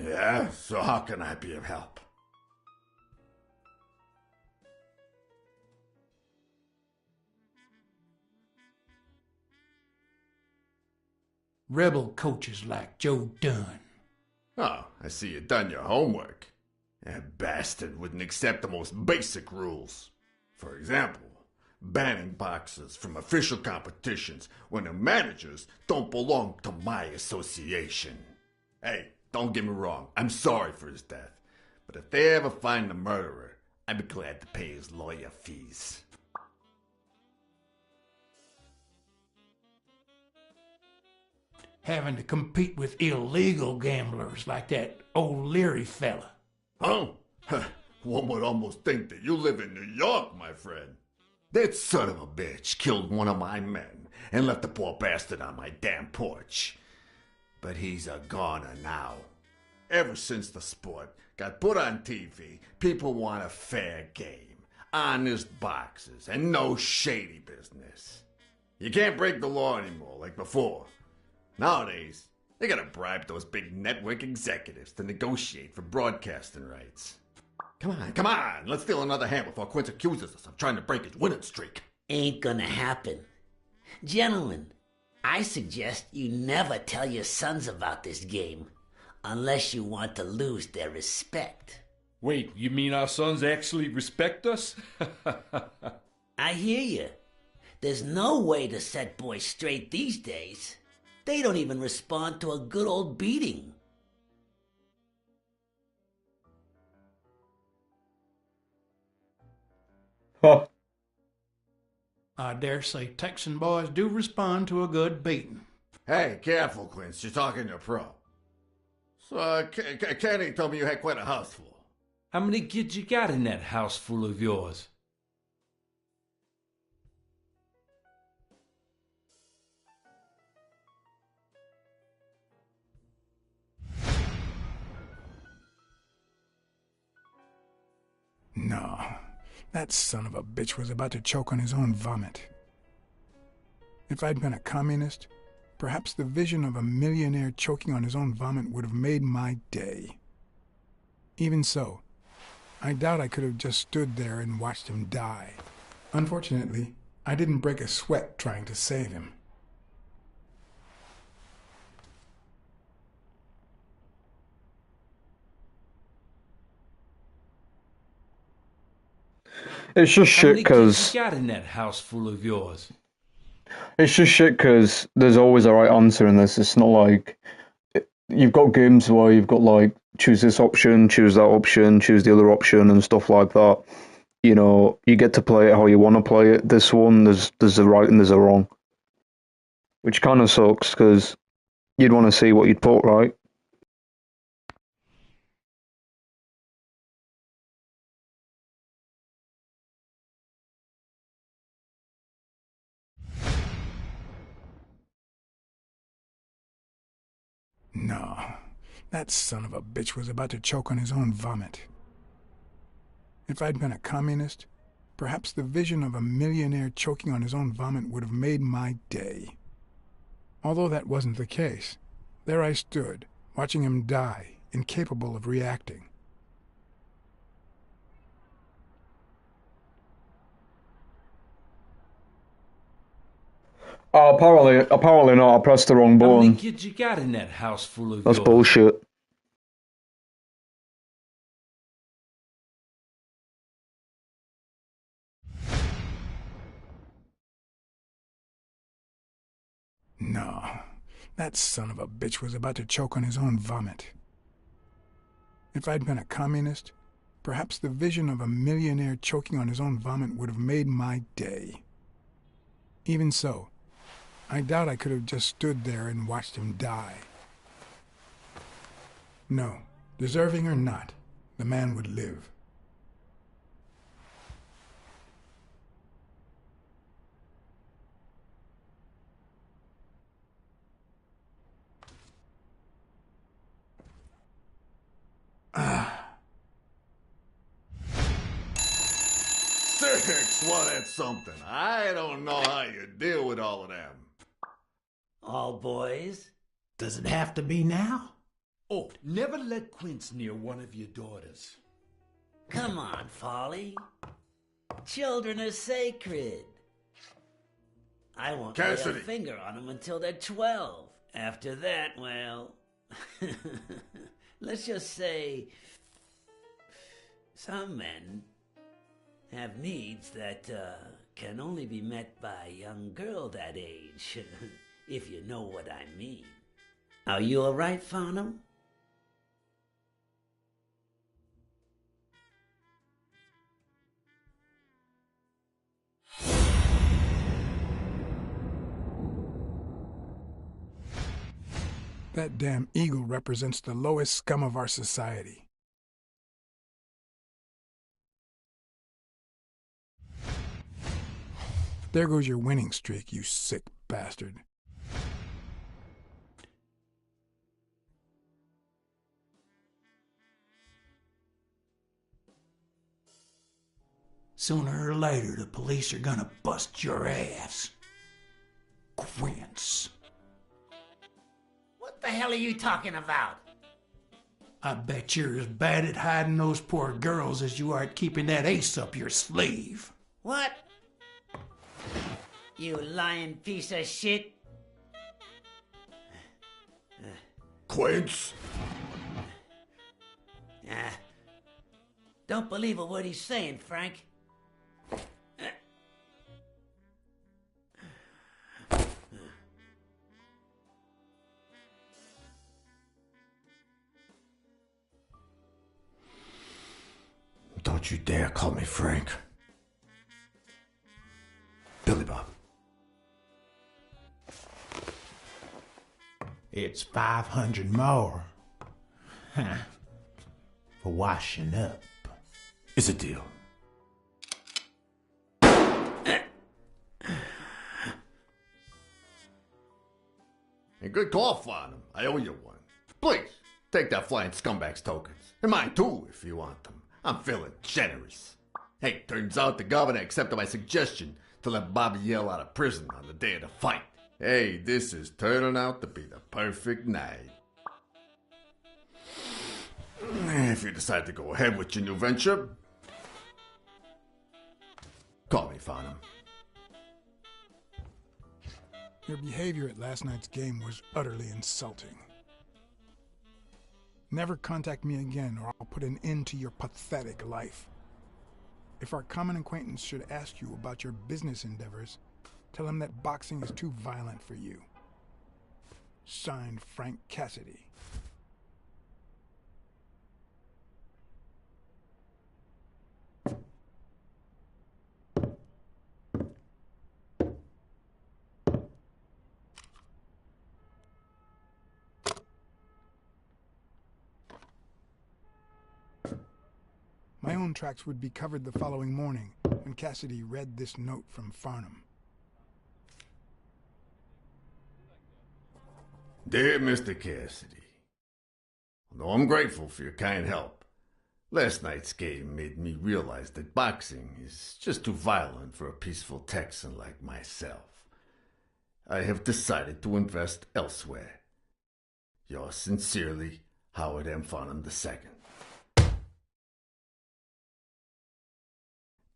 Yeah, so how can I be of help? Rebel coaches like Joe Dunn. Oh, I see you done your homework. That bastard wouldn't accept the most basic rules. For example, banning boxers from official competitions when the managers don't belong to my association. Hey, don't get me wrong, I'm sorry for his death. But if they ever find the murderer, I'd be glad to pay his lawyer fees. Having to compete with illegal gamblers like that O'Leary fella. Huh? One would almost think that you live in New York, my friend. That son of a bitch killed one of my men and left the poor bastard on my damn porch. But he's a goner now. Ever since the sport got put on TV, people want a fair game, honest boxes, and no shady business. You can't break the law anymore like before. Nowadays, they gotta bribe those big network executives to negotiate for broadcasting rights. Come on, let's steal another hand before Quince accuses us of trying to break his winning streak. Ain't gonna happen. Gentlemen, I suggest you never tell your sons about this game, unless you want to lose their respect. Wait, you mean our sons actually respect us? I hear you. There's no way to set boys straight these days. They don't even respond to a good old beating. Huh. I dare say Texan boys do respond to a good beating. Hey, careful, Quince. You're talking to a pro. So, Kenny told me you had quite a house full. How many kids you got in that house full of yours? No, that son of a bitch was about to choke on his own vomit. If I'd been a communist, perhaps the vision of a millionaire choking on his own vomit would have made my day. Even so, I doubt I could have just stood there and watched him die. Unfortunately, I didn't break a sweat trying to save him. It's just shit because you got in that house full of yours. It's just shit because there's always a right answer in this. It's not like you've got games where you've got like choose this option, choose that option, choose the other option, and stuff like that. You know, you get to play it how you want to play it. This one, there's a right and there's a wrong, which kind of sucks because you'd want to see what you'd put, right? No, that son of a bitch was about to choke on his own vomit. If I'd been a communist, perhaps the vision of a millionaire choking on his own vomit would have made my day. Although that wasn't the case, there I stood, watching him die, incapable of reacting. Oh, apparently not. I pressed the wrong How many button. kids you got in that house full of That's yours? bullshit. No, that son of a bitch was about to choke on his own vomit. If I'd been a communist, perhaps the vision of a millionaire choking on his own vomit would have made my day. Even so, I doubt I could have just stood there and watched him die. No, deserving or not, the man would live. Six, well, that's something. I don't know how you deal with all of them. All boys? Does it have to be now? Oh, never let Quince near one of your daughters. Come on, Folly. Children are sacred. I won't lay a Cassidy. finger on them until they're 12. After that, well... let's just say... some men have needs that can only be met by a young girl that age, if you know what I mean. Are you all right, Farnham? That damn eagle represents the lowest scum of our society. There goes your winning streak, you sick bastard. Sooner or later, the police are gonna bust your ass. Quince. What the hell are you talking about? I bet you're as bad at hiding those poor girls as you are at keeping that ace up your sleeve. What? You lying piece of shit. Quince? Don't believe a word he's saying, Frank. Don't you dare call me Frank. Billy Bob. It's 500 more. Huh. For washing up. It's a deal. And good call, Farnham. I owe you one. Please, take that flying scumbag's tokens. And mine too, if you want them. I'm feeling generous. Hey, turns out the governor accepted my suggestion to let Bobby Yell out of prison on the day of the fight. Hey, this is turning out to be the perfect night. If you decide to go ahead with your new venture, call me, Farnham. Your behavior at last night's game was utterly insulting. Never contact me again or I'll put an end to your pathetic life. If our common acquaintance should ask you about your business endeavors, tell him that boxing is too violent for you. Signed, Frank Cassidy. phone tracks would be covered the following morning when Cassidy read this note from Farnham. Dear Mr. Cassidy, although I'm grateful for your kind help, last night's game made me realize that boxing is just too violent for a peaceful Texan like myself. I have decided to invest elsewhere. Yours sincerely, Howard M. Farnham II.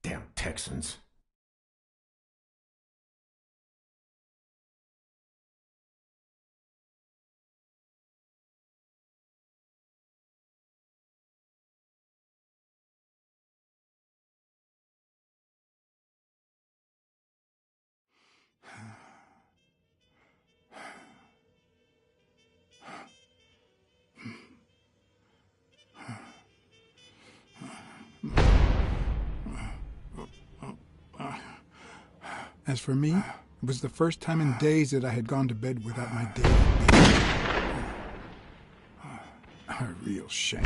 Damn Texans. As for me, it was the first time in days that I had gone to bed without my daily baby. A real shame.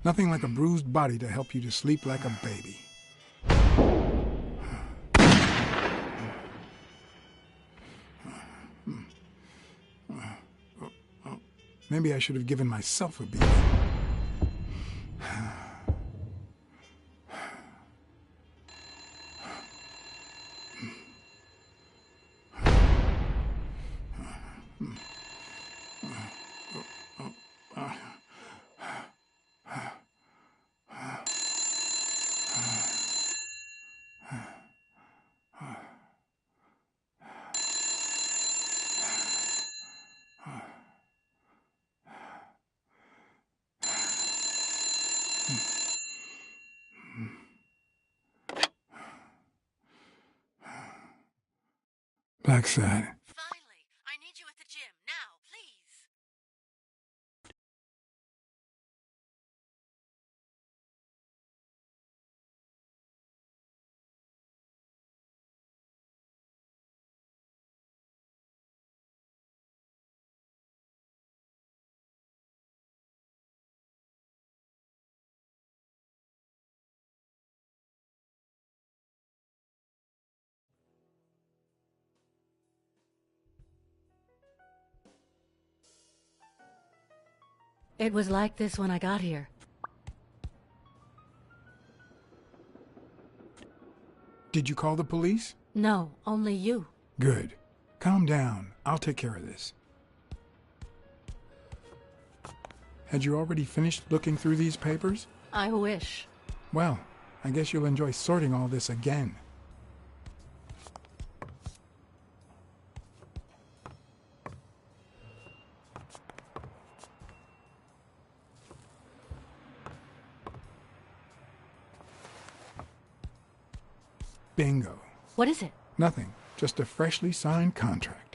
Nothing like a bruised body to help you to sleep like a baby. Maybe I should have given myself a beating. Blacksad. Finally, I need you at the gym now, please. It was like this when I got here. Did you call the police? No, only you. Good. Calm down. I'll take care of this. Had you already finished looking through these papers? I wish. Well, I guess you'll enjoy sorting all this again. Bingo. What is it? Nothing. Just a freshly signed contract.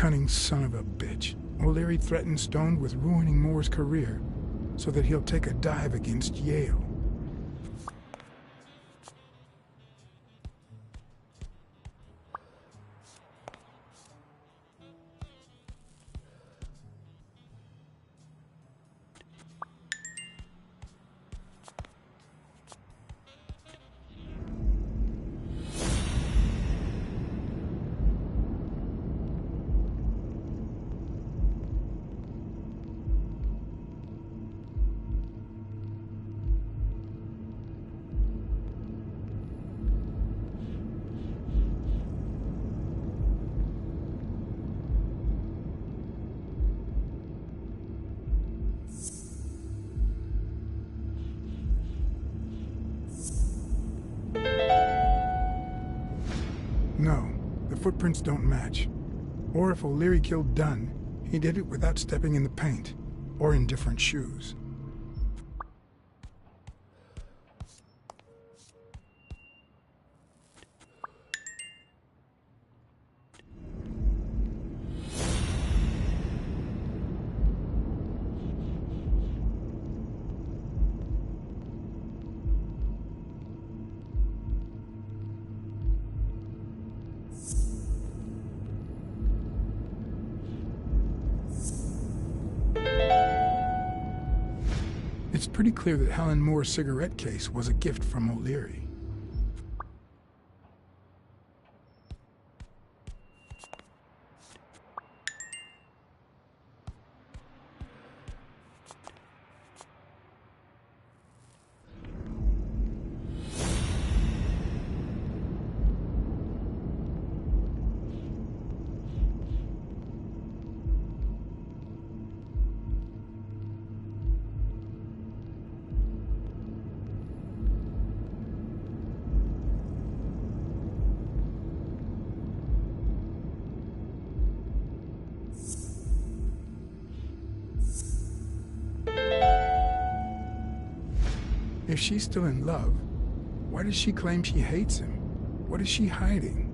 cunning son of a bitch. O'Leary threatened Stone with ruining Moore's career so that he'll take a dive against Yale. No, the footprints don't match. Or if O'Leary killed Dunn, he did it without stepping in the paint, or in different shoes. It's pretty clear that Helen Moore's cigarette case was a gift from O'Leary. If she's still in love, why does she claim she hates him? What is she hiding?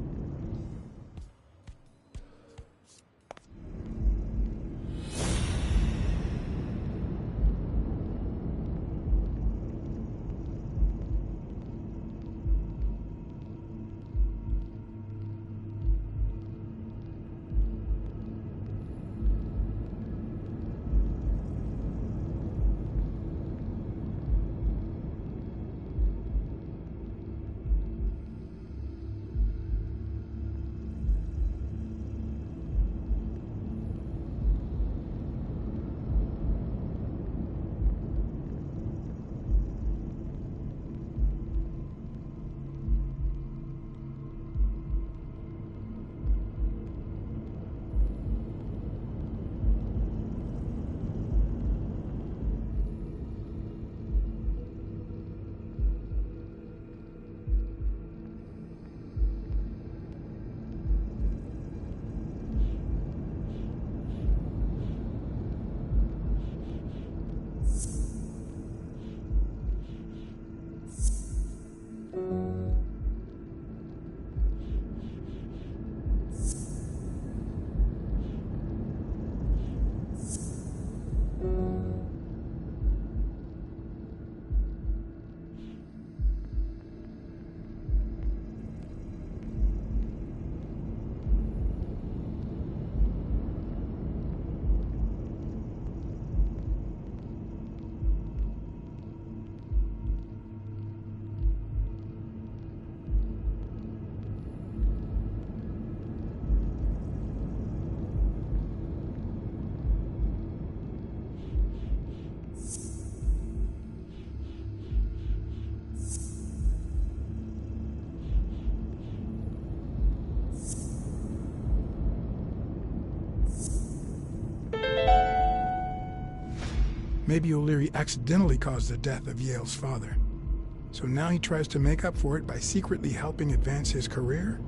Maybe O'Leary accidentally caused the death of Yale's father. So now he tries to make up for it by secretly helping advance his career?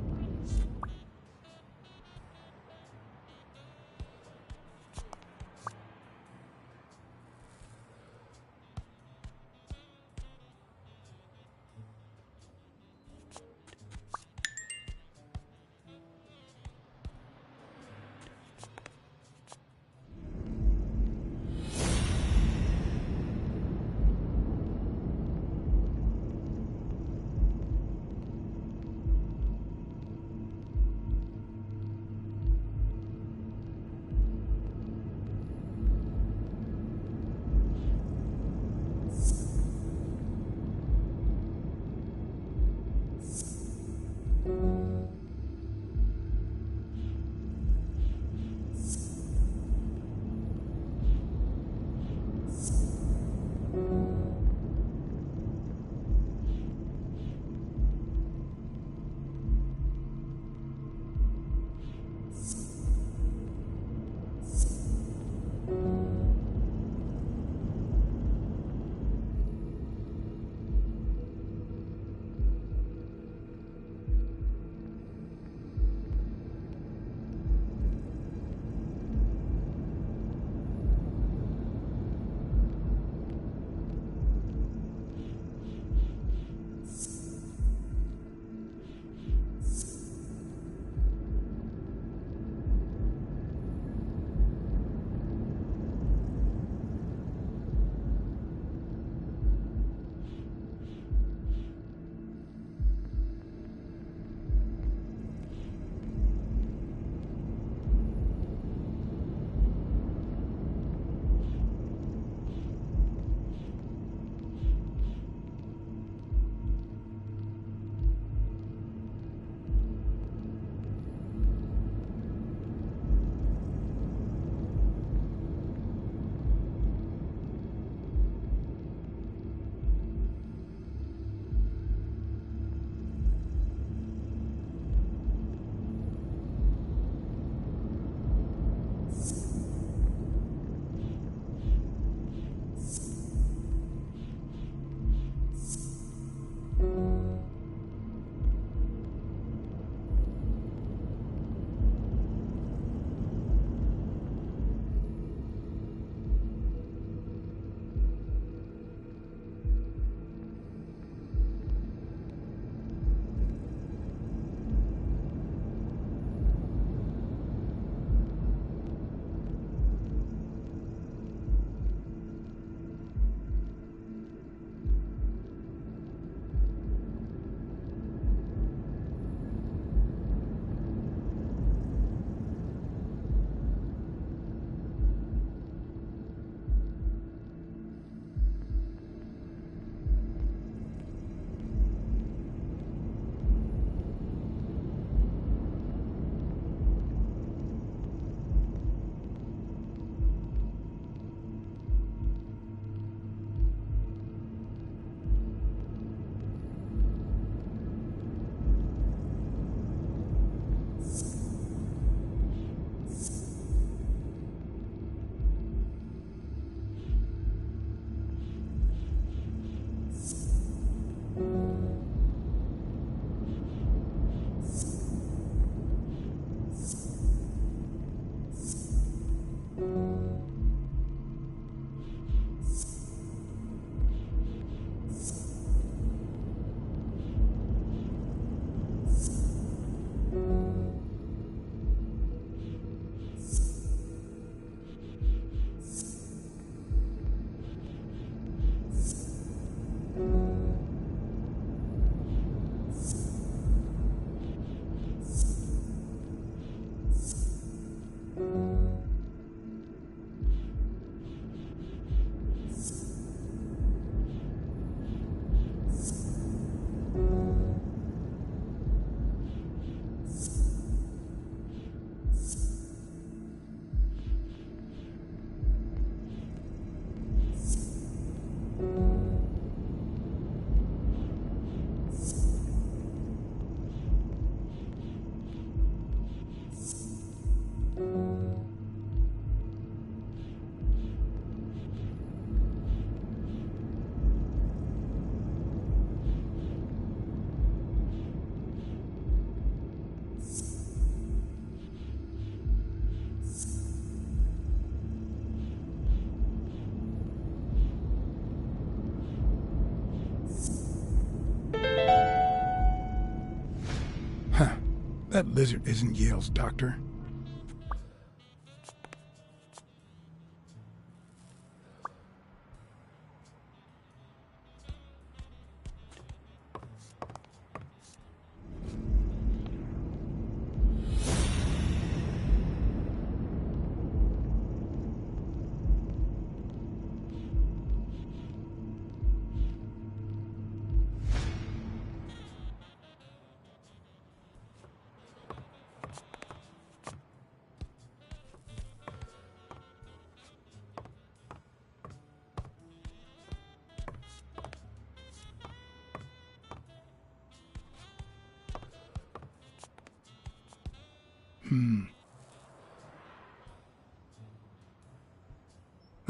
That lizard isn't Yale's doctor.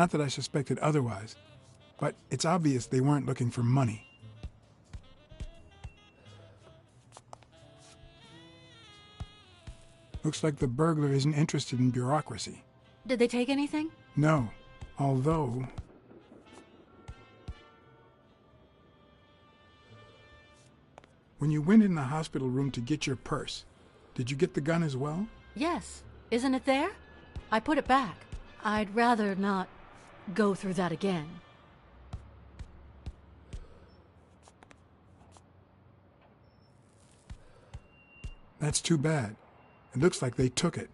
Not that I suspected otherwise, but it's obvious they weren't looking for money. Looks like the burglar isn't interested in bureaucracy. Did they take anything? No, although... When you went in the hospital room to get your purse, did you get the gun as well? Yes. Isn't it there? I put it back. I'd rather not go through that again. That's too bad. It looks like they took it.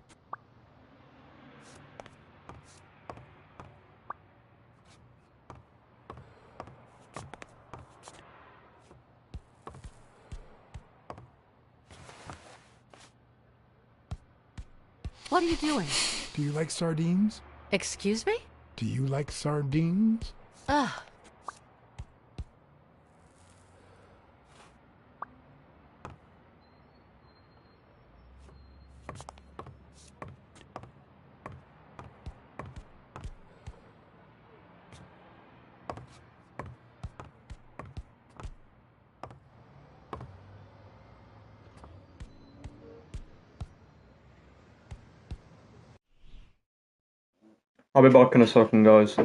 What are you doing? Do you like sardines? Excuse me? Do you like sardines? Ugh. I'll be back in a second, guys.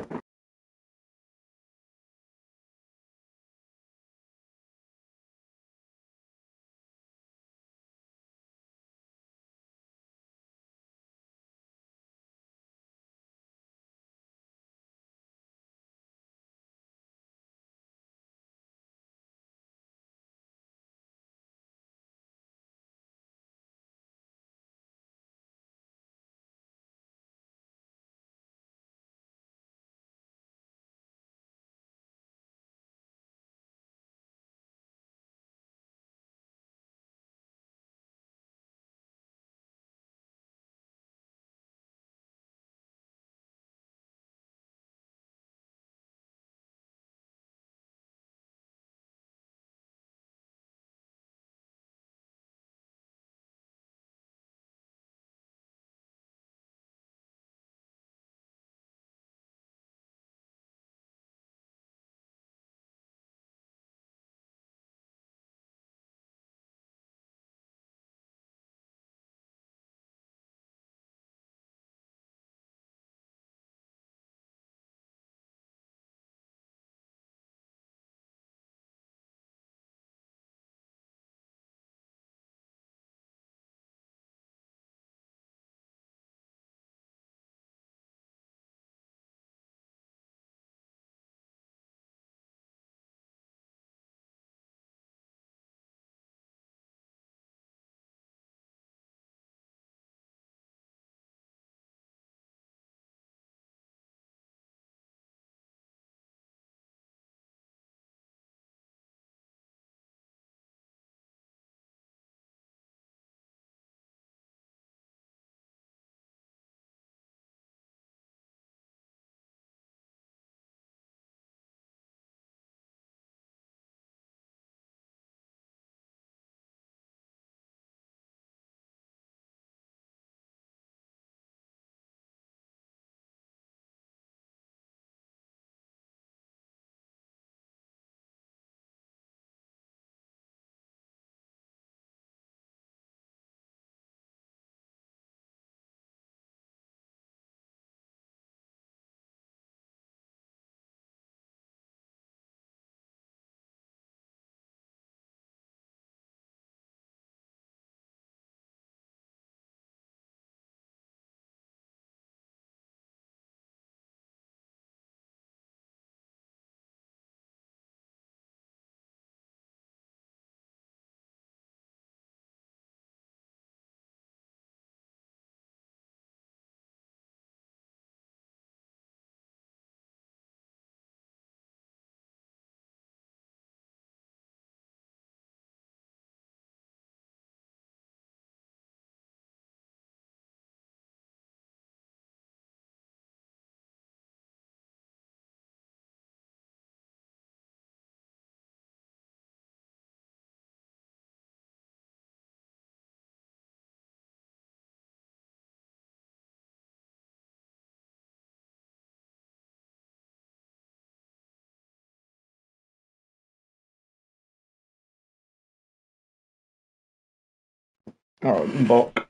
Alright, Buck.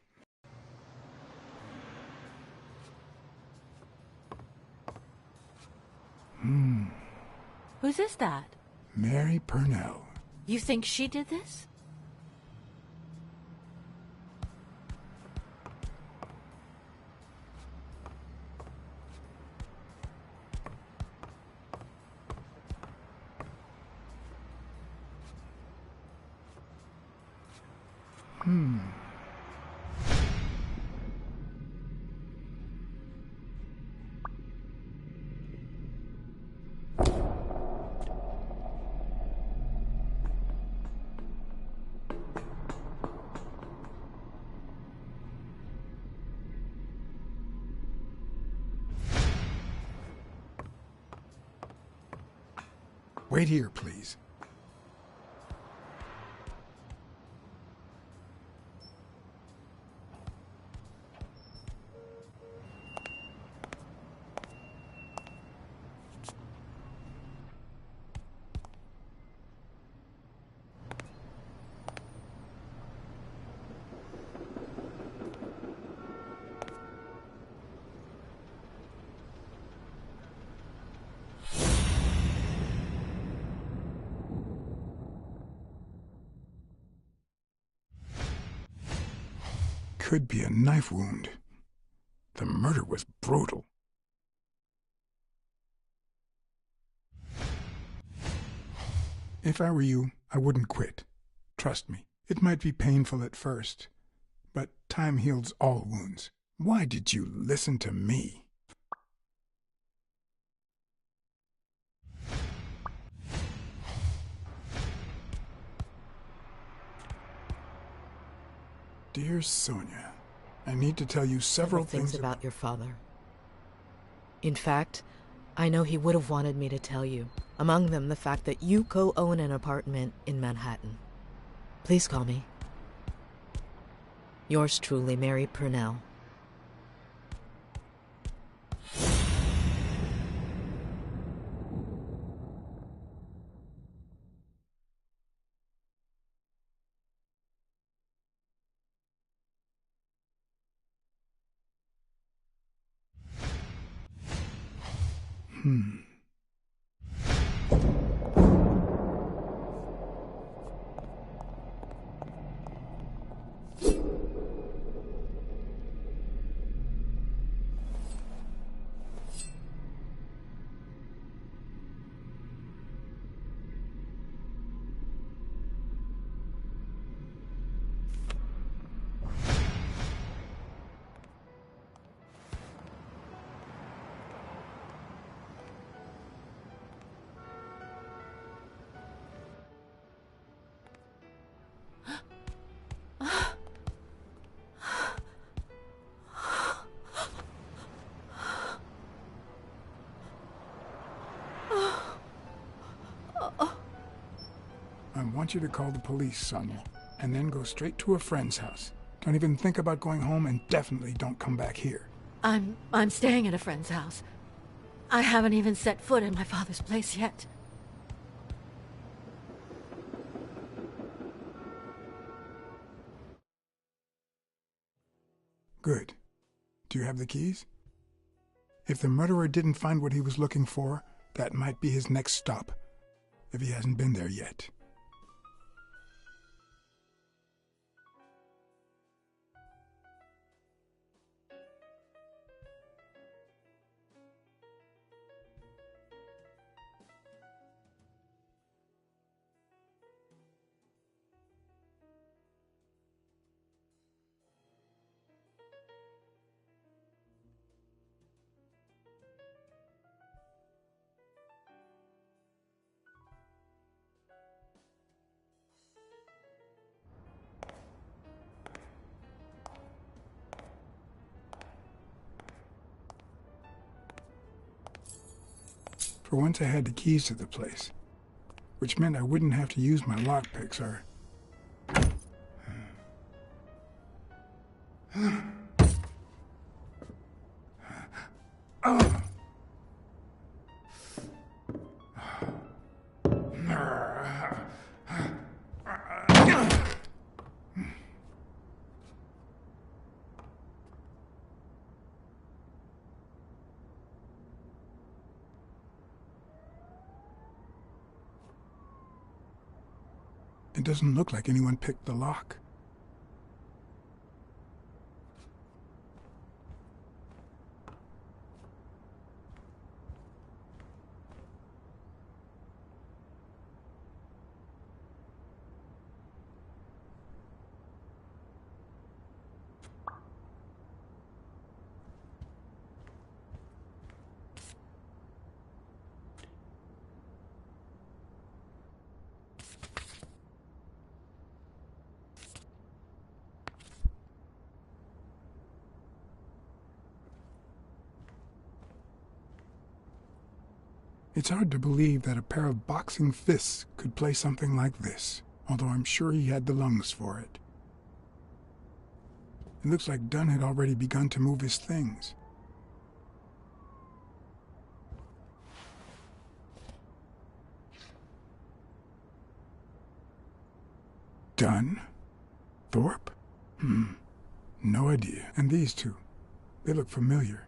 Whose is that? Mary Purnell. You think she did this? Wait here, please. Could be a knife wound. The murder was brutal. If I were you, I wouldn't quit. Trust me, it might be painful at first, but time heals all wounds. Why did you listen to me? Dear Sonia, I need to tell you several things about your father. In fact, I know he would have wanted me to tell you. Among them, the fact that you co-own an apartment in Manhattan. Please call me. Yours truly, Mary Purnell. I want you to call the police, Sonia, and then go straight to a friend's house. Don't even think about going home, and definitely don't come back here. I'm staying at a friend's house. I haven't even set foot in my father's place yet. Good. Do you have the keys? If the murderer didn't find what he was looking for, that might be his next stop, if he hasn't been there yet. For once I had the keys to the place, which meant I wouldn't have to use my lockpicks or... It doesn't look like anyone picked the lock. It's hard to believe that a pair of boxing fists could play something like this, although I'm sure he had the lungs for it. It looks like Dunn had already begun to move his things. Dunn? Thorpe? No idea. And these two, they look familiar.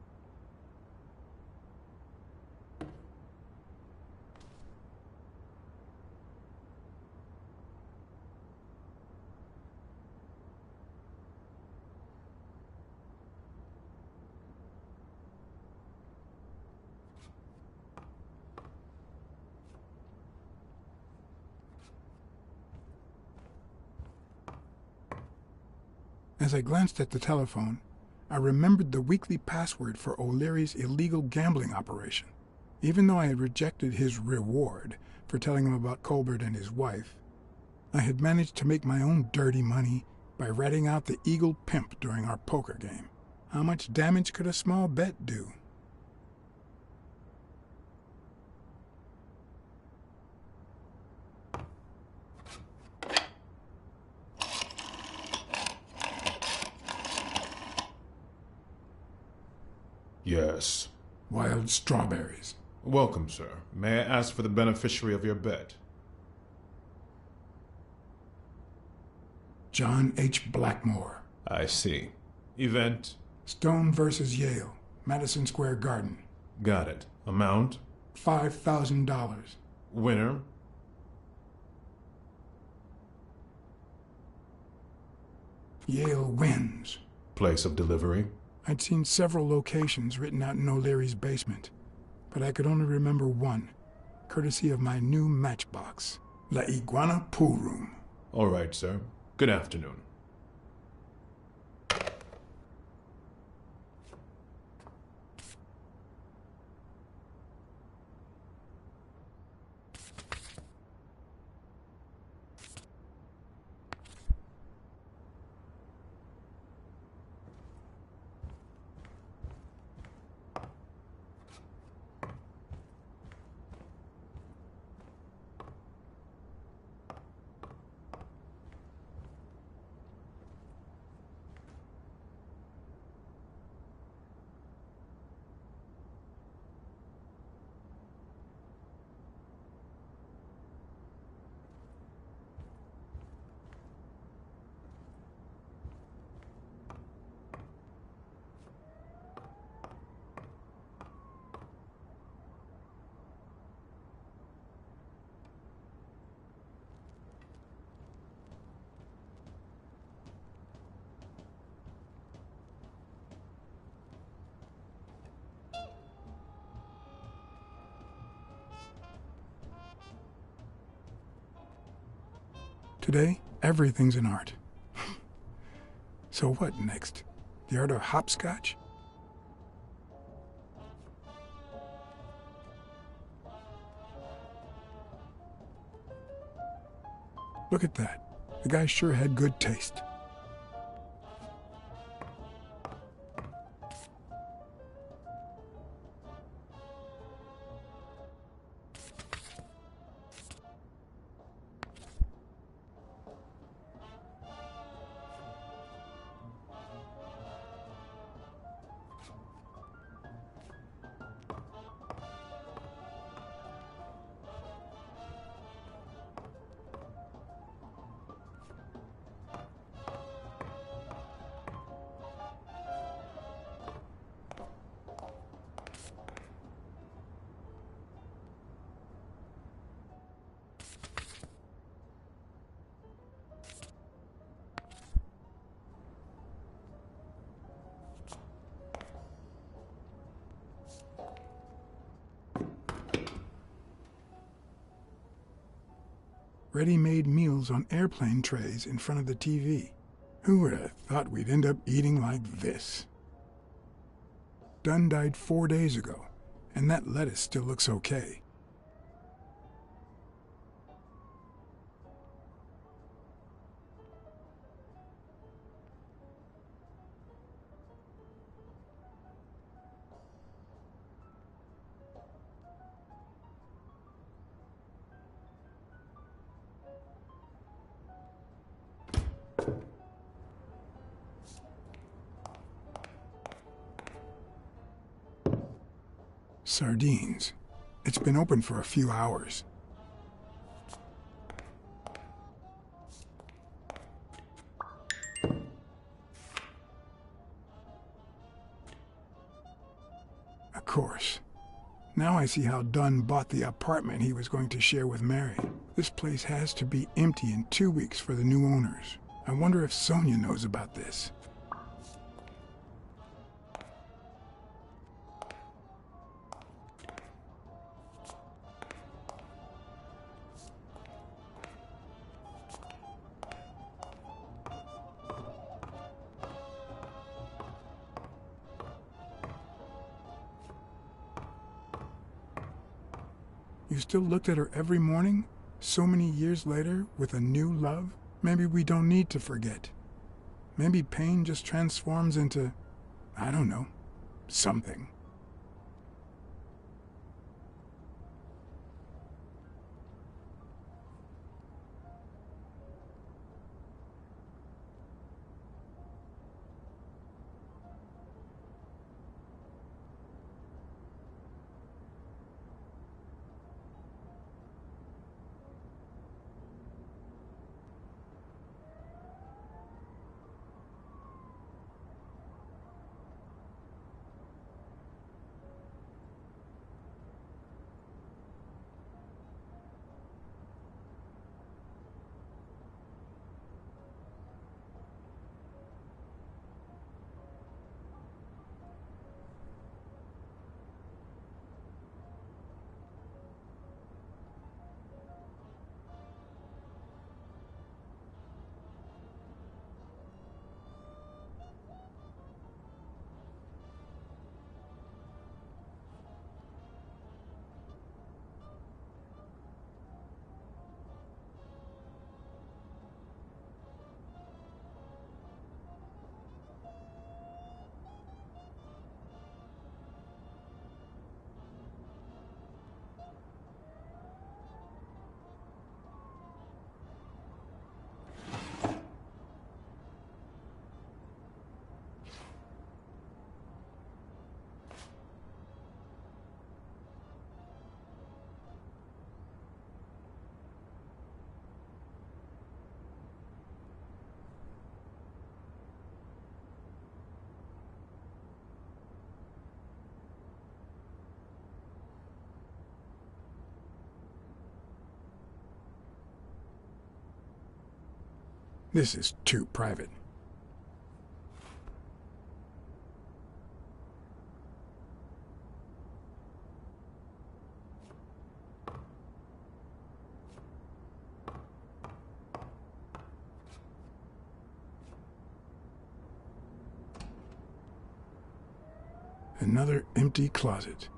As I glanced at the telephone, I remembered the weekly password for O'Leary's illegal gambling operation. Even though I had rejected his reward for telling him about Colbert and his wife, I had managed to make my own dirty money by ratting out the Eagle Pimp during our poker game. How much damage could a small bet do? Yes. Wild strawberries. Welcome, sir. May I ask for the beneficiary of your bet? John H. Blackmore. I see. Event? Stone versus Yale, Madison Square Garden. Got it. Amount? $5,000. Winner? Yale wins. Place of delivery? I'd seen several locations written out in O'Leary's basement, but I could only remember one, courtesy of my new matchbox, La Iguana Pool Room. All right, sir. Good afternoon. Today, everything's an art. So what next? The art of hopscotch? Look at that. The guy sure had good taste. ready-made meals on airplane trays in front of the TV. Who would have thought we'd end up eating like this? Dunn died 4 days ago, and that lettuce still looks okay. Sardines. It's been open for a few hours. Of course. Now I see how Dunn bought the apartment he was going to share with Mary. This place has to be empty in 2 weeks for the new owners. I wonder if Sonia knows about this. You still looked at her every morning, so many years later, with a new love? Maybe we don't need to forget. Maybe pain just transforms into, I don't know, something. This is too private. Another empty closet.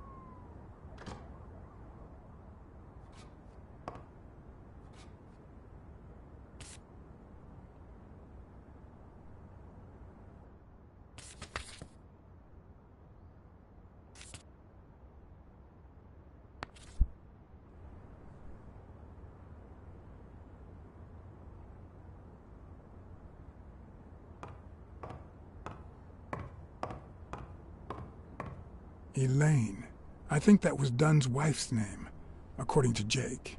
Elaine. I think that was Dunn's wife's name, according to Jake.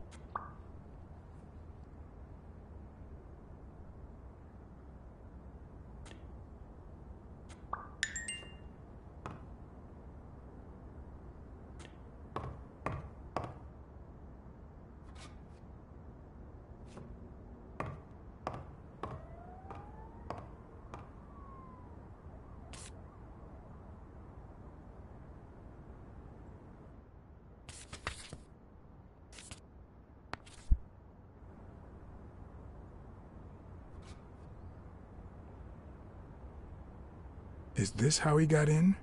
Is this how he got in?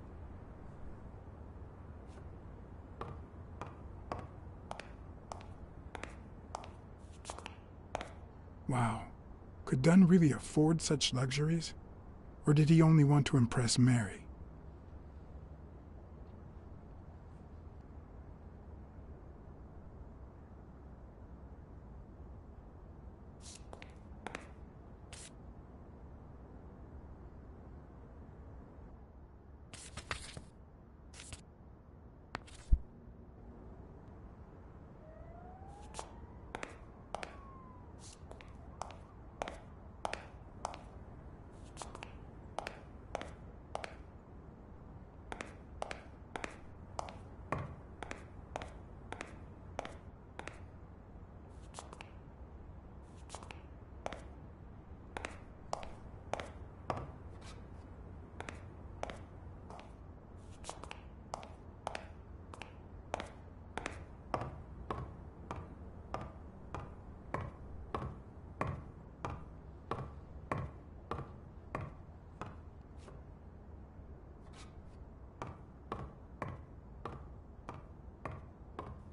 Wow. Could Dunn really afford such luxuries? Or did he only want to impress Mary?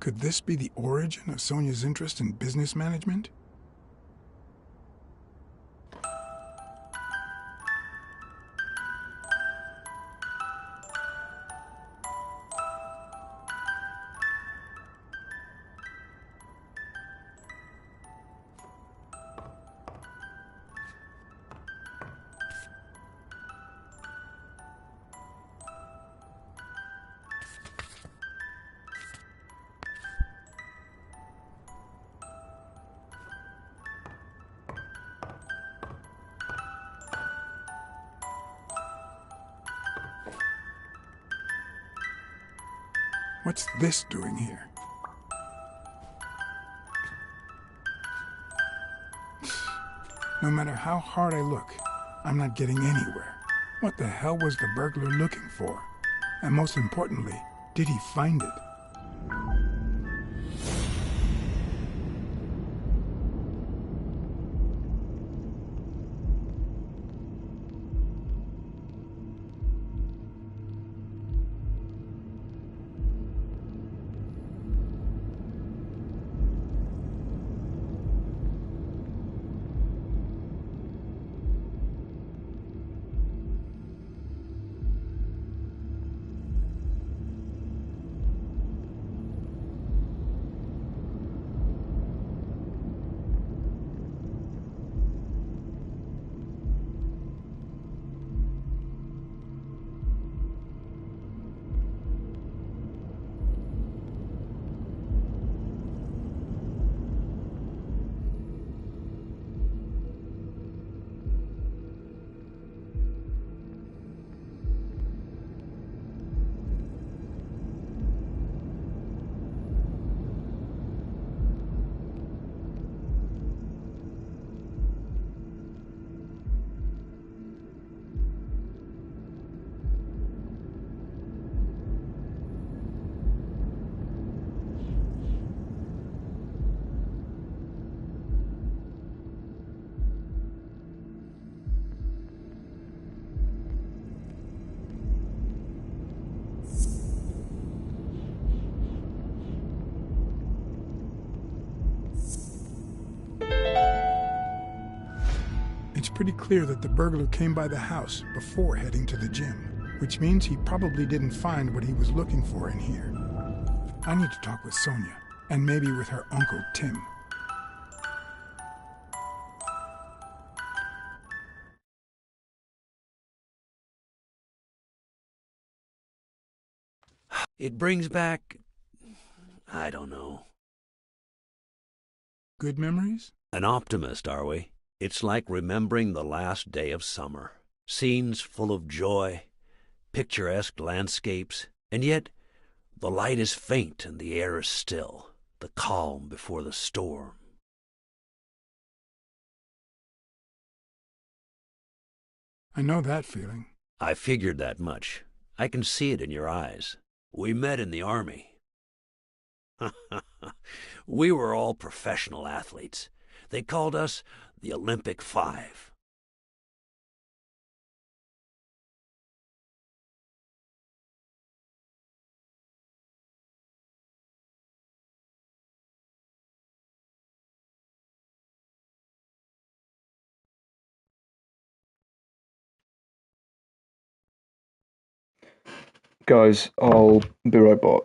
Could this be the origin of Sonia's interest in business management? What's this doing here? No matter how hard I look, I'm not getting anywhere. What the hell was the burglar looking for? And most importantly, did he find it? It's pretty clear that the burglar came by the house before heading to the gym, which means he probably didn't find what he was looking for in here. I need to talk with Sonia, and maybe with her Uncle Tim. It brings back, I don't know. Good memories? An optimist, are we? It's like remembering the last day of summer. Scenes full of joy, picturesque landscapes, and yet the light is faint and the air is still, the calm before the storm. I know that feeling. I figured that much. I can see it in your eyes. We met in the Army. We were all professional athletes. They called us the Olympic Five. guys. I'll be right back.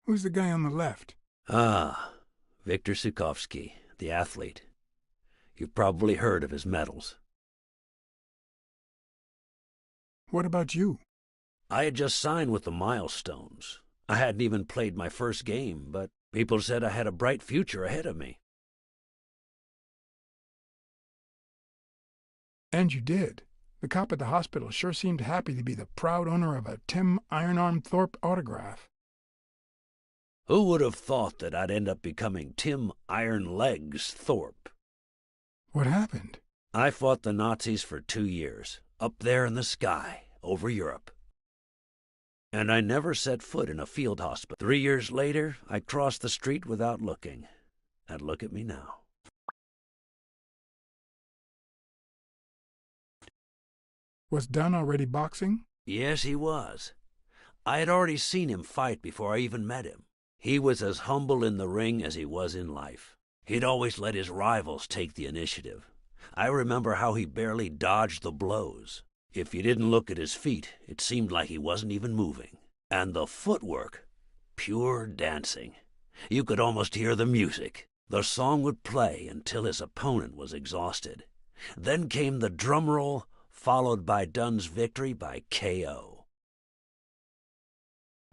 Who's the guy on the left? Ah, Viktor Sukovsky, the athlete. You've probably heard of his medals. What about you? I had just signed with the Milestones. I hadn't even played my first game, but people said I had a bright future ahead of me. And you did. The cop at the hospital sure seemed happy to be the proud owner of a Tim Ironarm Thorpe autograph. Who would have thought that I'd end up becoming Tim Iron Legs Thorpe? What happened? I fought the Nazis for 2 years, up there in the sky, over Europe. And I never set foot in a field hospital. 3 years later, I crossed the street without looking. And look at me now. Was Dunn already boxing? Yes, he was. I had already seen him fight before I even met him. He was as humble in the ring as he was in life. He'd always let his rivals take the initiative. I remember how he barely dodged the blows. If you didn't look at his feet, it seemed like he wasn't even moving. And the footwork, pure dancing. You could almost hear the music. The song would play until his opponent was exhausted. Then came the drum roll, followed by Dunn's victory by KO.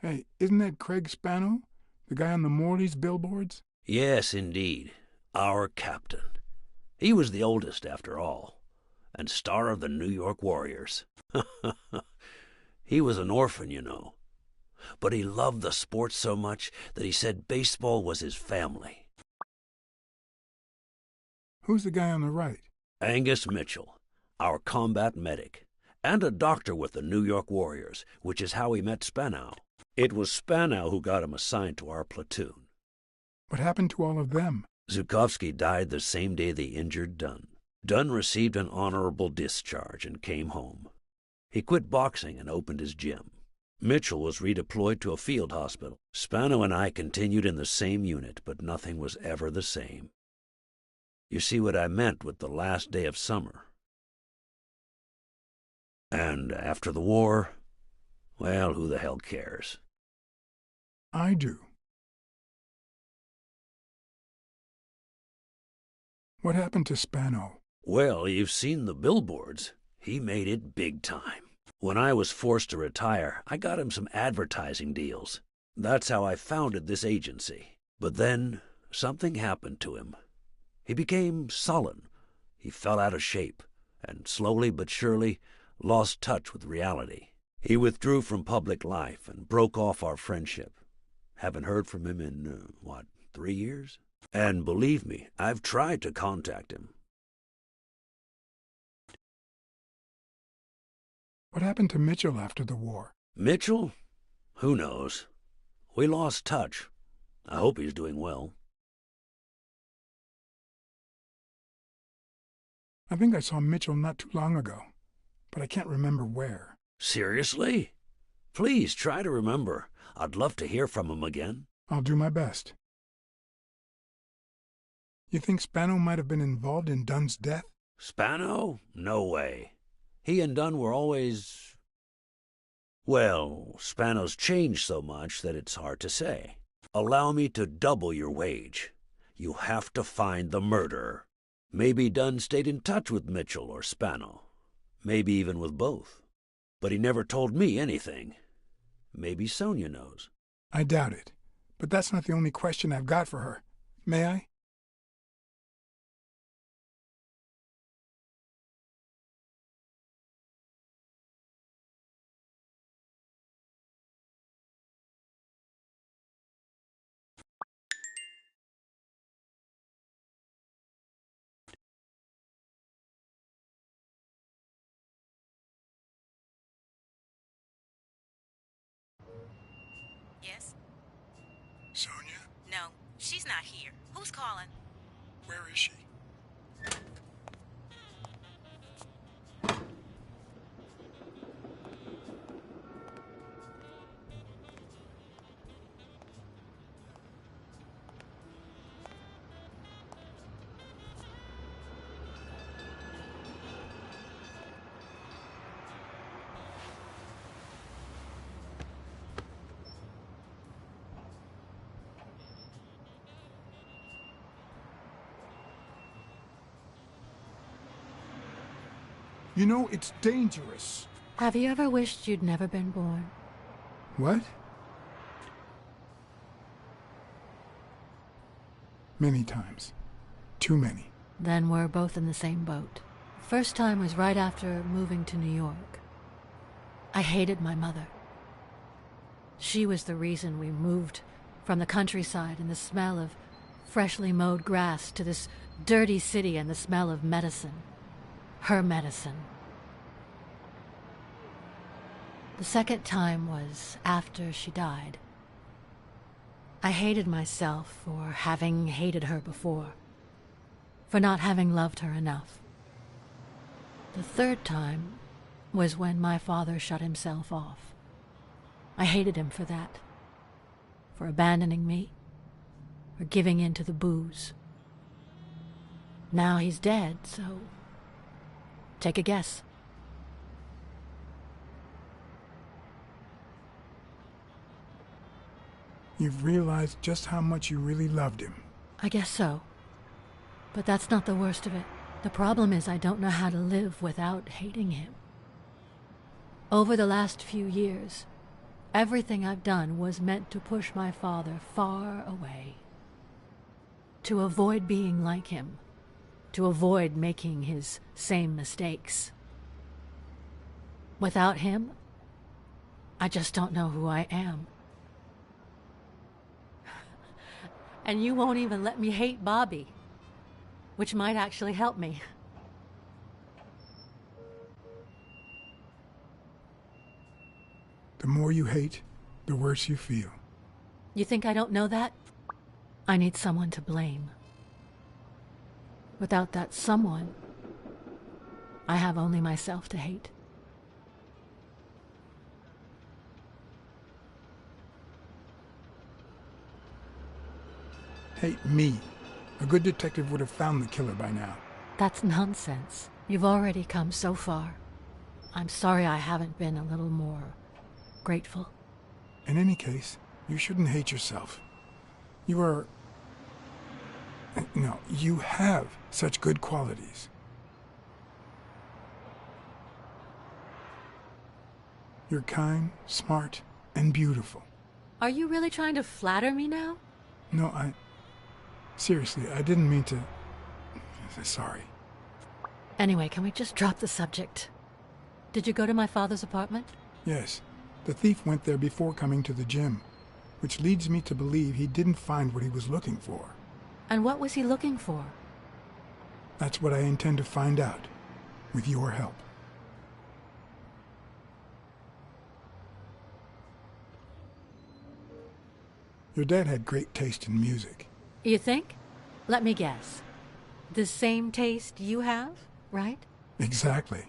Hey, isn't that Craig Spano? The guy on the Morley's billboards? Yes, indeed. Our captain. He was the oldest, after all, and star of the New York Warriors. He was an orphan, you know. But he loved the sport so much that he said baseball was his family. Who's the guy on the right? Angus Mitchell, our combat medic, and a doctor with the New York Warriors, which is how he met Spanow. It was Spanow who got him assigned to our platoon. What happened to all of them? Zukovsky died the same day they injured Dunn. Dunn received an honorable discharge and came home. He quit boxing and opened his gym. Mitchell was redeployed to a field hospital. Spano and I continued in the same unit, but nothing was ever the same. You see what I meant with the last day of summer. And after the war, well, who the hell cares? I do. What happened to Spano? Well, you've seen the billboards. He made it big time. When I was forced to retire, I got him some advertising deals. That's how I founded this agency. But then, something happened to him. He became sullen. He fell out of shape, and slowly but surely lost touch with reality. He withdrew from public life and broke off our friendship. Haven't heard from him in, 3 years? And believe me, I've tried to contact him. What happened to Mitchell after the war? Mitchell? Who knows? We lost touch. I hope he's doing well. I think I saw Mitchell not too long ago, but I can't remember where. Seriously? Please try to remember. I'd love to hear from him again. I'll do my best. You think Spano might have been involved in Dunn's death? Spano? No way. He and Dunn were always... Well, Spano's changed so much that it's hard to say. Allow me to double your wage. You have to find the murderer. Maybe Dunn stayed in touch with Mitchell or Spano. Maybe even with both. But he never told me anything. Maybe Sonia knows. I doubt it. But that's not the only question I've got for her. May I? Yes? Sonia? No, she's not here. Who's calling? Where is she? You know, it's dangerous. Have you ever wished you'd never been born? What? Many times. Too many. Then we're both in the same boat. First time was right after moving to New York. I hated my mother. She was the reason we moved from the countryside and the smell of freshly mowed grass to this dirty city and the smell of medicine. Her medicine. The second time was after she died. I hated myself for having hated her before, for not having loved her enough. The third time was when my father shut himself off. I hated him for that, for abandoning me, for giving in to the booze. Now he's dead, so take a guess. You've realized just how much you really loved him. I guess so. But that's not the worst of it. The problem is I don't know how to live without hating him. Over the last few years, everything I've done was meant to push my father far away. To avoid being like him. To avoid making his same mistakes. Without him, I just don't know who I am. And you won't even let me hate Bobby, which might actually help me. The more you hate, the worse you feel. You think I don't know that? I need someone to blame. Without that someone, I have only myself to hate. Hate me. A good detective would have found the killer by now. That's nonsense. You've already come so far. I'm sorry I haven't been a little more grateful. In any case, you shouldn't hate yourself. You are... No, you have such good qualities. You're kind, smart, and beautiful. Are you really trying to flatter me now? No, Seriously, I didn't mean to... Sorry. Anyway, can we just drop the subject? Did you go to my father's apartment? Yes. The thief went there before coming to the gym, which leads me to believe he didn't find what he was looking for. And what was he looking for? That's what I intend to find out, with your help. Your dad had great taste in music. You think? Let me guess. The same taste you have, right? Exactly.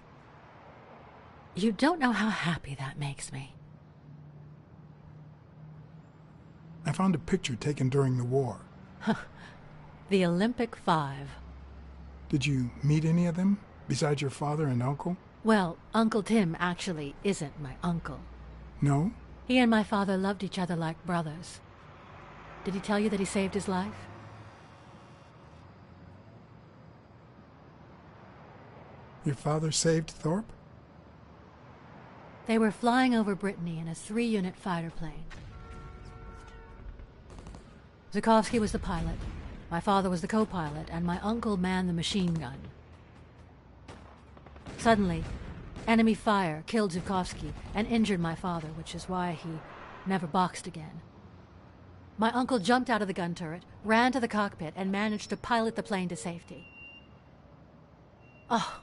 You don't know how happy that makes me. I found a picture taken during the war. The Olympic 5. Did you meet any of them, besides your father and uncle? Well, Uncle Tim actually isn't my uncle. No? He and my father loved each other like brothers. Did he tell you that he saved his life? Your father saved Thorpe? They were flying over Brittany in a 3-unit fighter plane. Zukovsky was the pilot, my father was the co-pilot, and my uncle manned the machine gun. Suddenly, enemy fire killed Zukovsky and injured my father, which is why he never boxed again. My uncle jumped out of the gun turret, ran to the cockpit, and managed to pilot the plane to safety. Oh,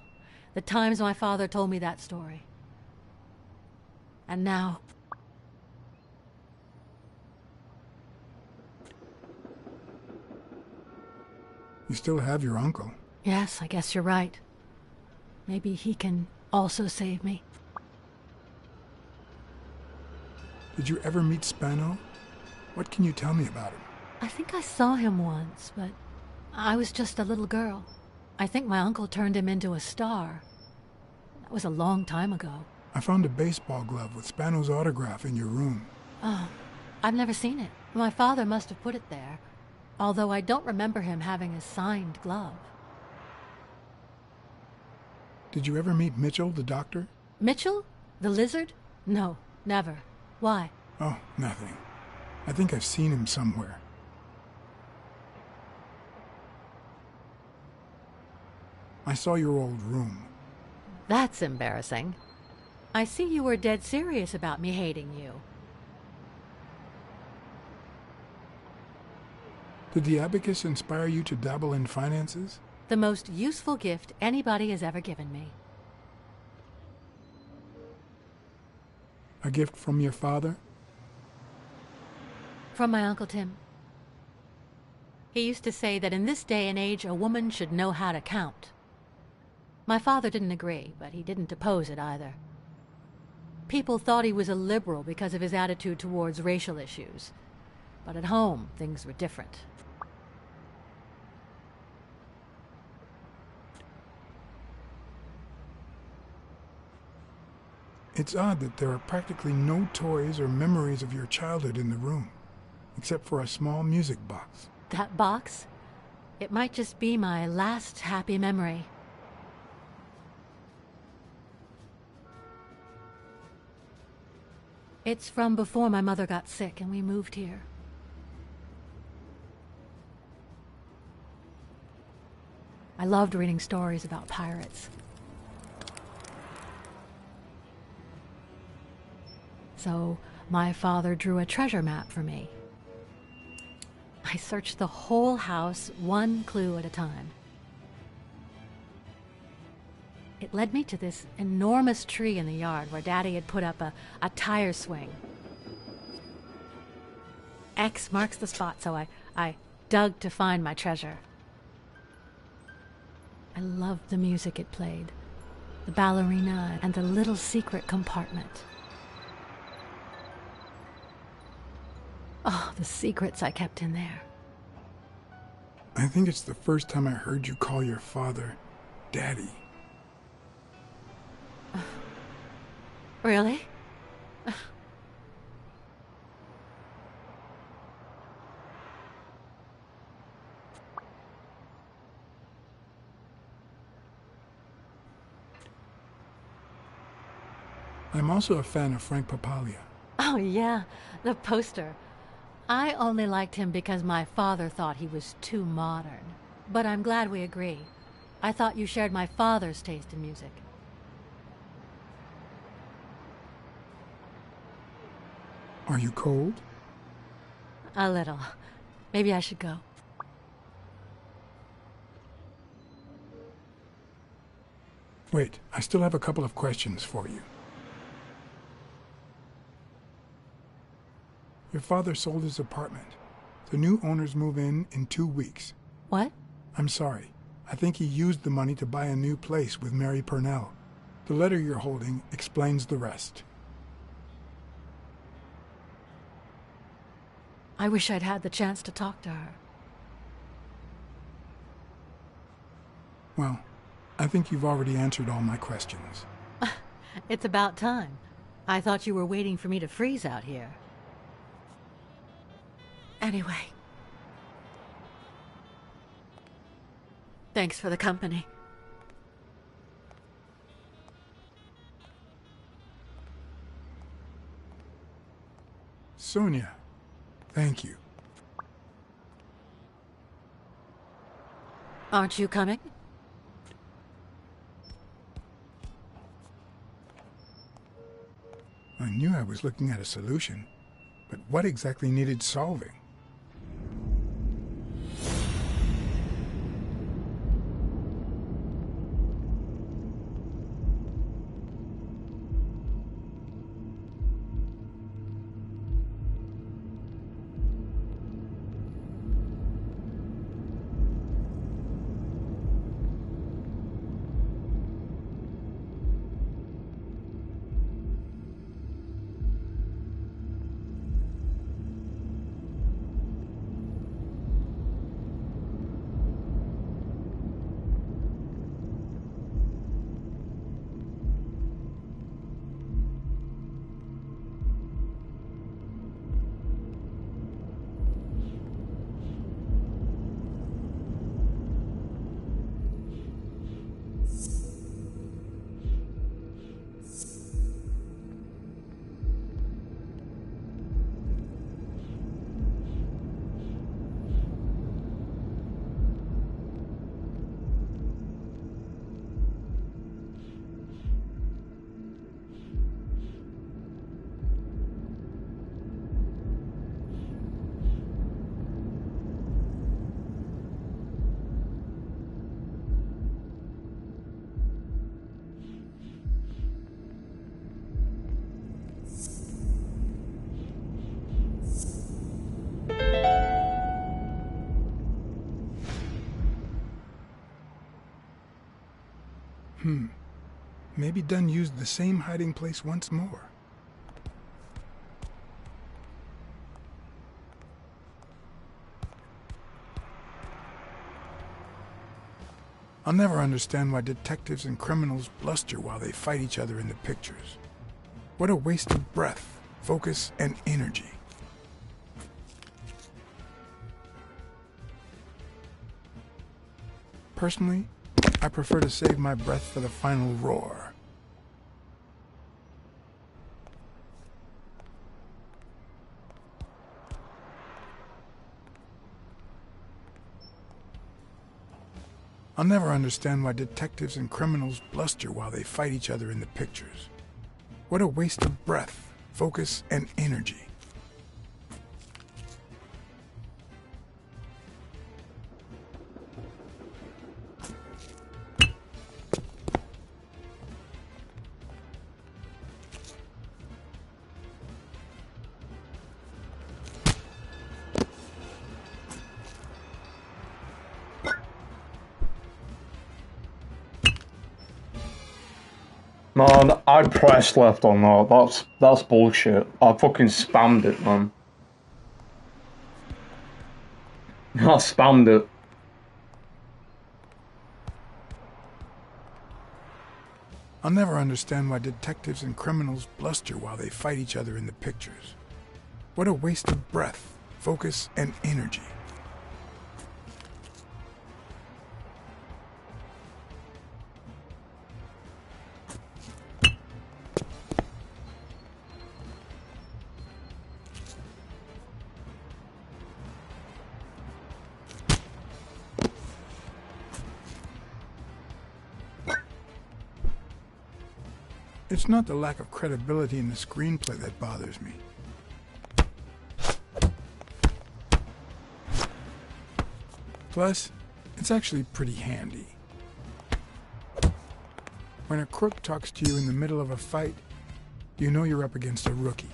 the times my father told me that story. And now... You still have your uncle. Yes, I guess you're right. Maybe he can also save me. Did you ever meet Spano? What can you tell me about him? I think I saw him once, but I was just a little girl. I think my uncle turned him into a star. That was a long time ago. I found a baseball glove with Spano's autograph in your room. Oh, I've never seen it. My father must have put it there, although I don't remember him having a signed glove. Did you ever meet Mitchell, the doctor? Mitchell? The lizard? No, never. Why? Oh, nothing. I think I've seen him somewhere. I saw your old room. That's embarrassing. I see you were dead serious about me hating you. Did the abacus inspire you to dabble in finances? The most useful gift anybody has ever given me. A gift from your father? From my Uncle Tim. He used to say that in this day and age, a woman should know how to count. My father didn't agree, but he didn't oppose it either. People thought he was a liberal because of his attitude towards racial issues. But at home, things were different. It's odd that there are practically no toys or memories of your childhood in the room, except for a small music box. That box? It might just be my last happy memory. It's from before my mother got sick and we moved here. I loved reading stories about pirates. So my father drew a treasure map for me. I searched the whole house, one clue at a time. It led me to this enormous tree in the yard where Daddy had put up a tire swing. X marks the spot, so I dug to find my treasure. I loved the music it played, the ballerina and the little secret compartment. Oh, the secrets I kept in there. I think it's the first time I heard you call your father Daddy. Really? I'm also a fan of Frank Papalia. Oh yeah, the poster. I only liked him because my father thought he was too modern. But I'm glad we agree. I thought you shared my father's taste in music. Are you cold? A little. Maybe I should go. Wait, I still have a couple of questions for you. Your father sold his apartment. The new owners move in 2 weeks. What? I'm sorry. I think he used the money to buy a new place with Mary Purnell. The letter you're holding explains the rest. I wish I'd had the chance to talk to her. Well, I think you've already answered all my questions. It's about time. I thought you were waiting for me to freeze out here. Anyway. Thanks for the company. Sonia, thank you. Aren't you coming? I knew I was looking at a solution, but what exactly needed solving? Maybe Dunn used the same hiding place once more. I'll never understand why detectives and criminals bluster while they fight each other in the pictures. What a waste of breath, focus, and energy. Personally, I prefer to save my breath for the final roar. I'll never understand why detectives and criminals bluster while they fight each other in the pictures. What a waste of breath, focus, and energy. Man, I pressed left on that. That's bullshit. I fucking spammed it, man. I spammed it. I'll never understand why detectives and criminals bluster while they fight each other in the pictures. What a waste of breath, focus, and energy. It's not the lack of credibility in the screenplay that bothers me. Plus, it's actually pretty handy. When a crook talks to you in the middle of a fight, you know you're up against a rookie.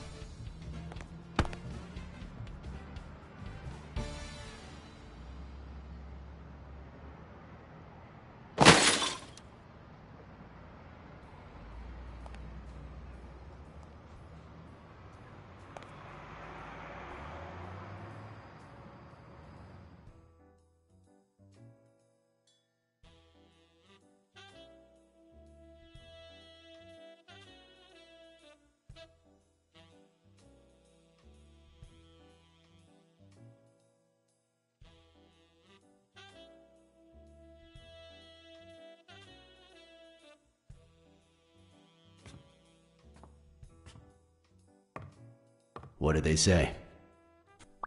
What did they say?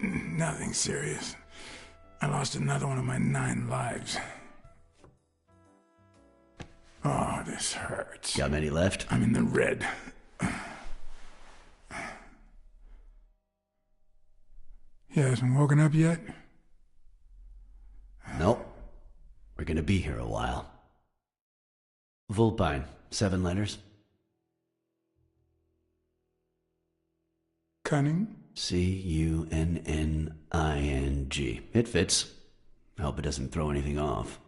Nothing serious. I lost another one of my 9 lives. Oh, this hurts. Got many left? I'm in the red. You hasn't woken up yet? Nope. We're gonna be here a while. Vulpine, 7 letters. Cunning? Cunning. It fits. I hope it doesn't throw anything off.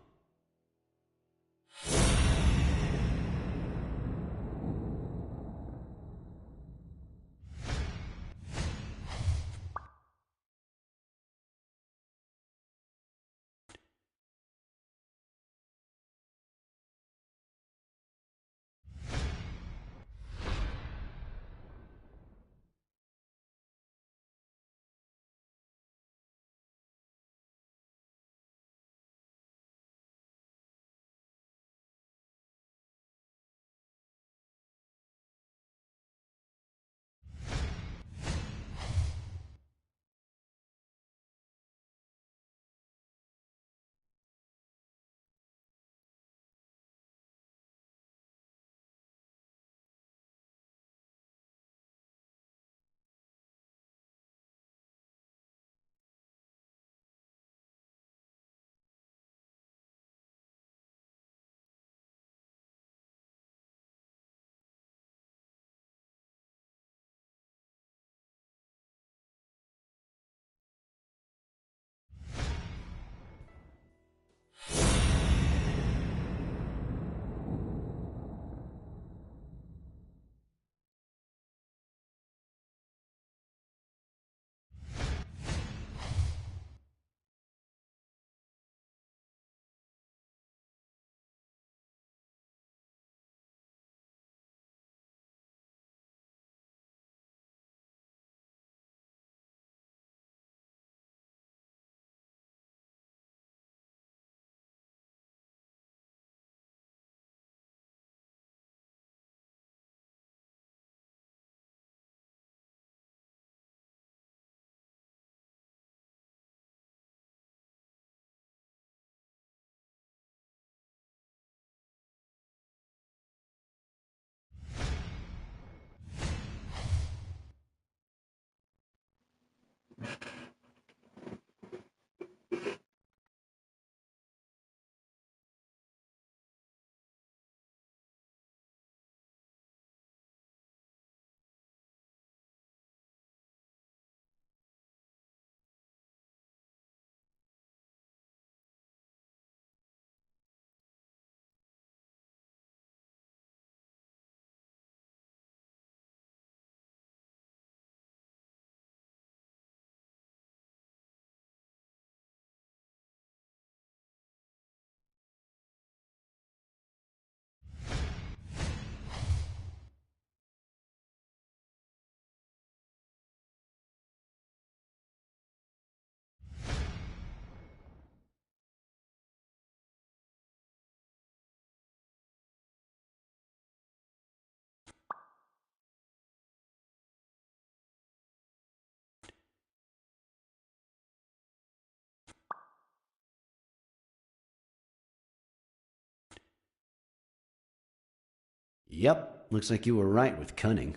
Yep, looks like you were right with cunning.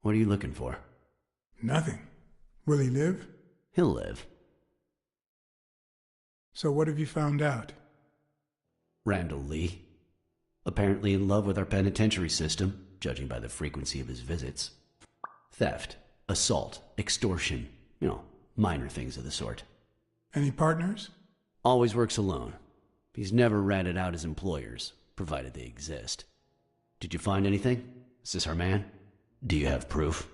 What are you looking for? Nothing. Will he live? He'll live. So what have you found out? Randall Lee. Apparently in love with our penitentiary system, judging by the frequency of his visits. Theft, assault, extortion, minor things of the sort. Any partners? Always works alone. He's never ratted out his employers, provided they exist. Did you find anything? Is this our man? Do you have proof?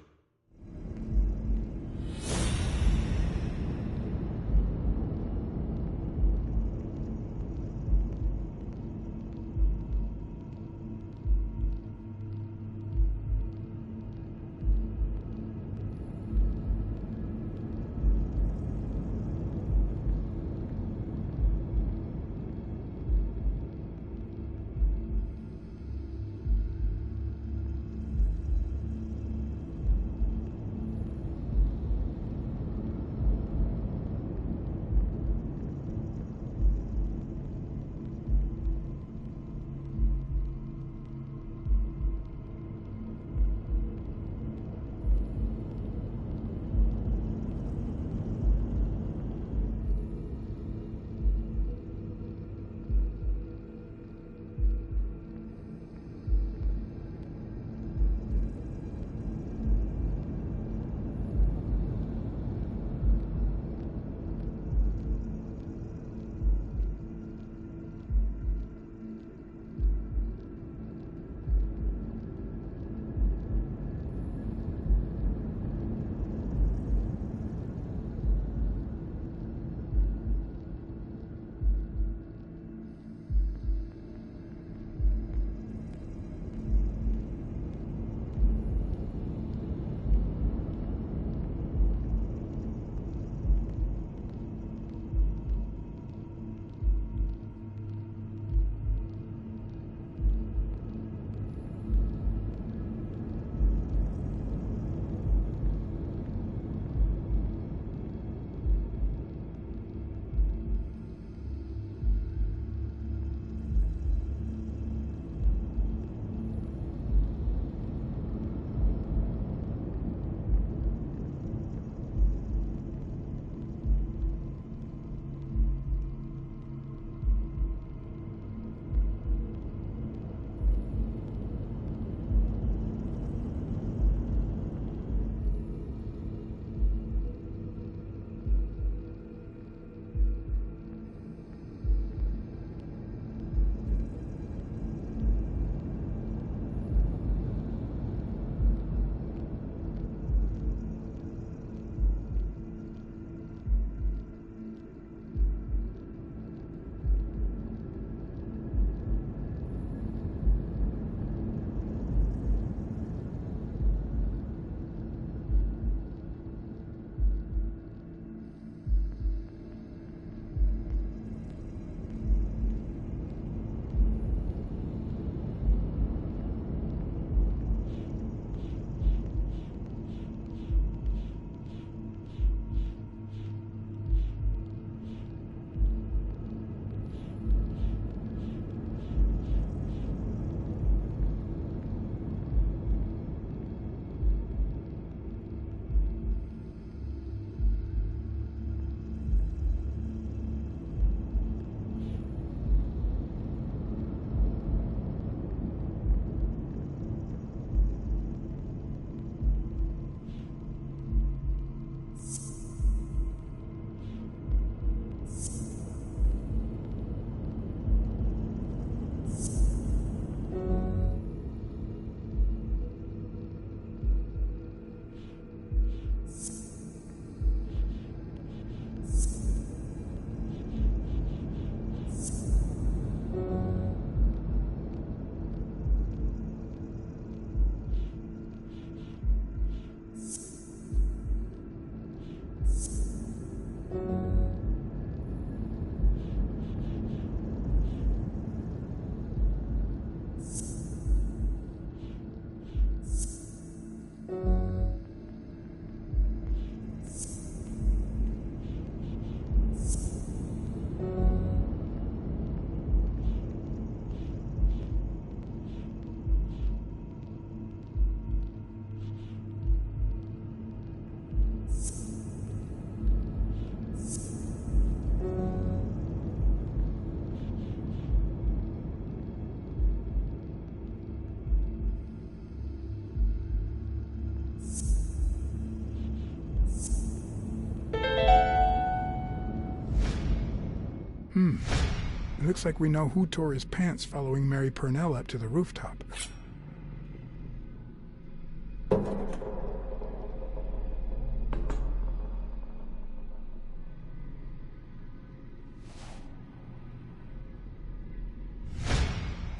It looks like we know who tore his pants following Mary Purnell up to the rooftop.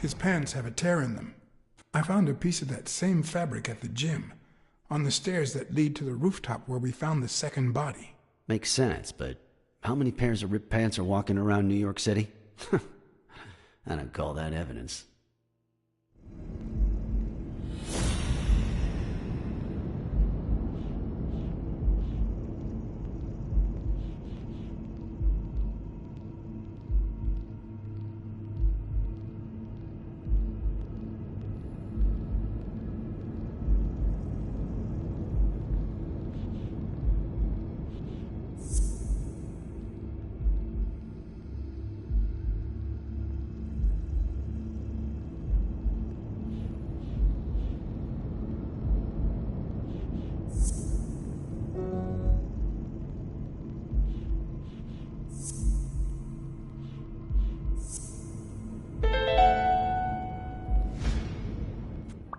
His pants have a tear in them. I found a piece of that same fabric at the gym, on the stairs that lead to the rooftop where we found the second body. Makes sense, but how many pairs of ripped pants are walking around New York City? I don't call that evidence.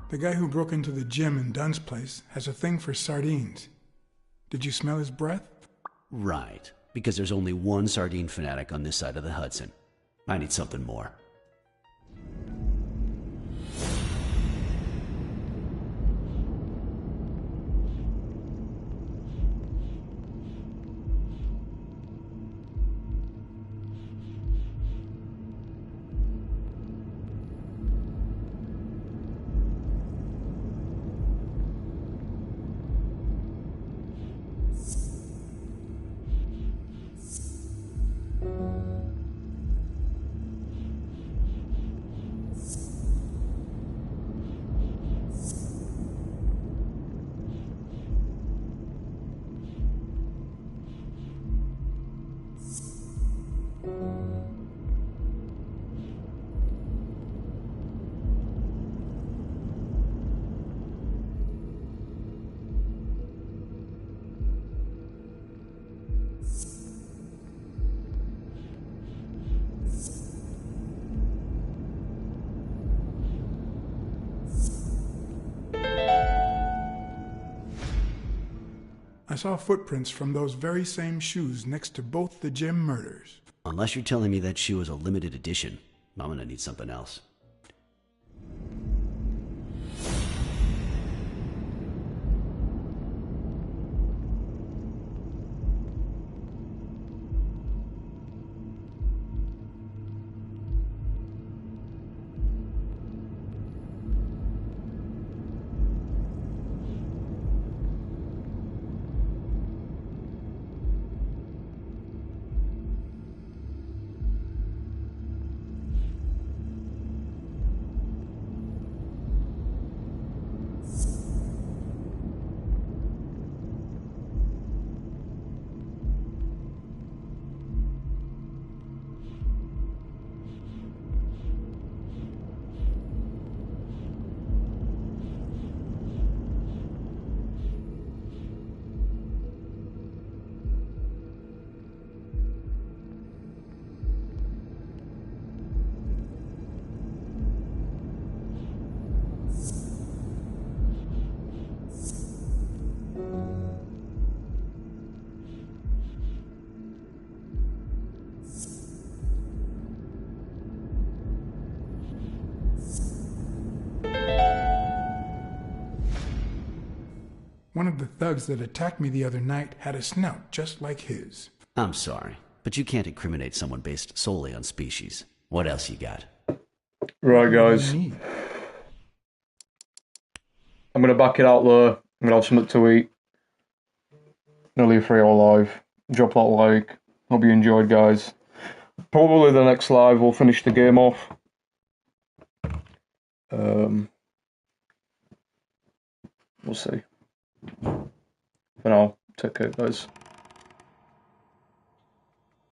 The guy who broke into the gym in Dunn's place has a thing for sardines. Did you smell his breath? Right, because there's only one sardine fanatic on this side of the Hudson. I need something more. I saw footprints from those very same shoes next to both the gym murders. Unless you're telling me that shoe is a limited edition, I'm gonna need something else. One of the thugs that attacked me the other night had a snout just like his. I'm sorry, but you can't incriminate someone based solely on species. What else you got? Right, guys. I'm going to back it out there. I'm going to have something to eat. Nearly 3 hour live. Drop that like. Hope you enjoyed, guys. Probably the next live we'll finish the game off. We'll see. For now, take care, guys.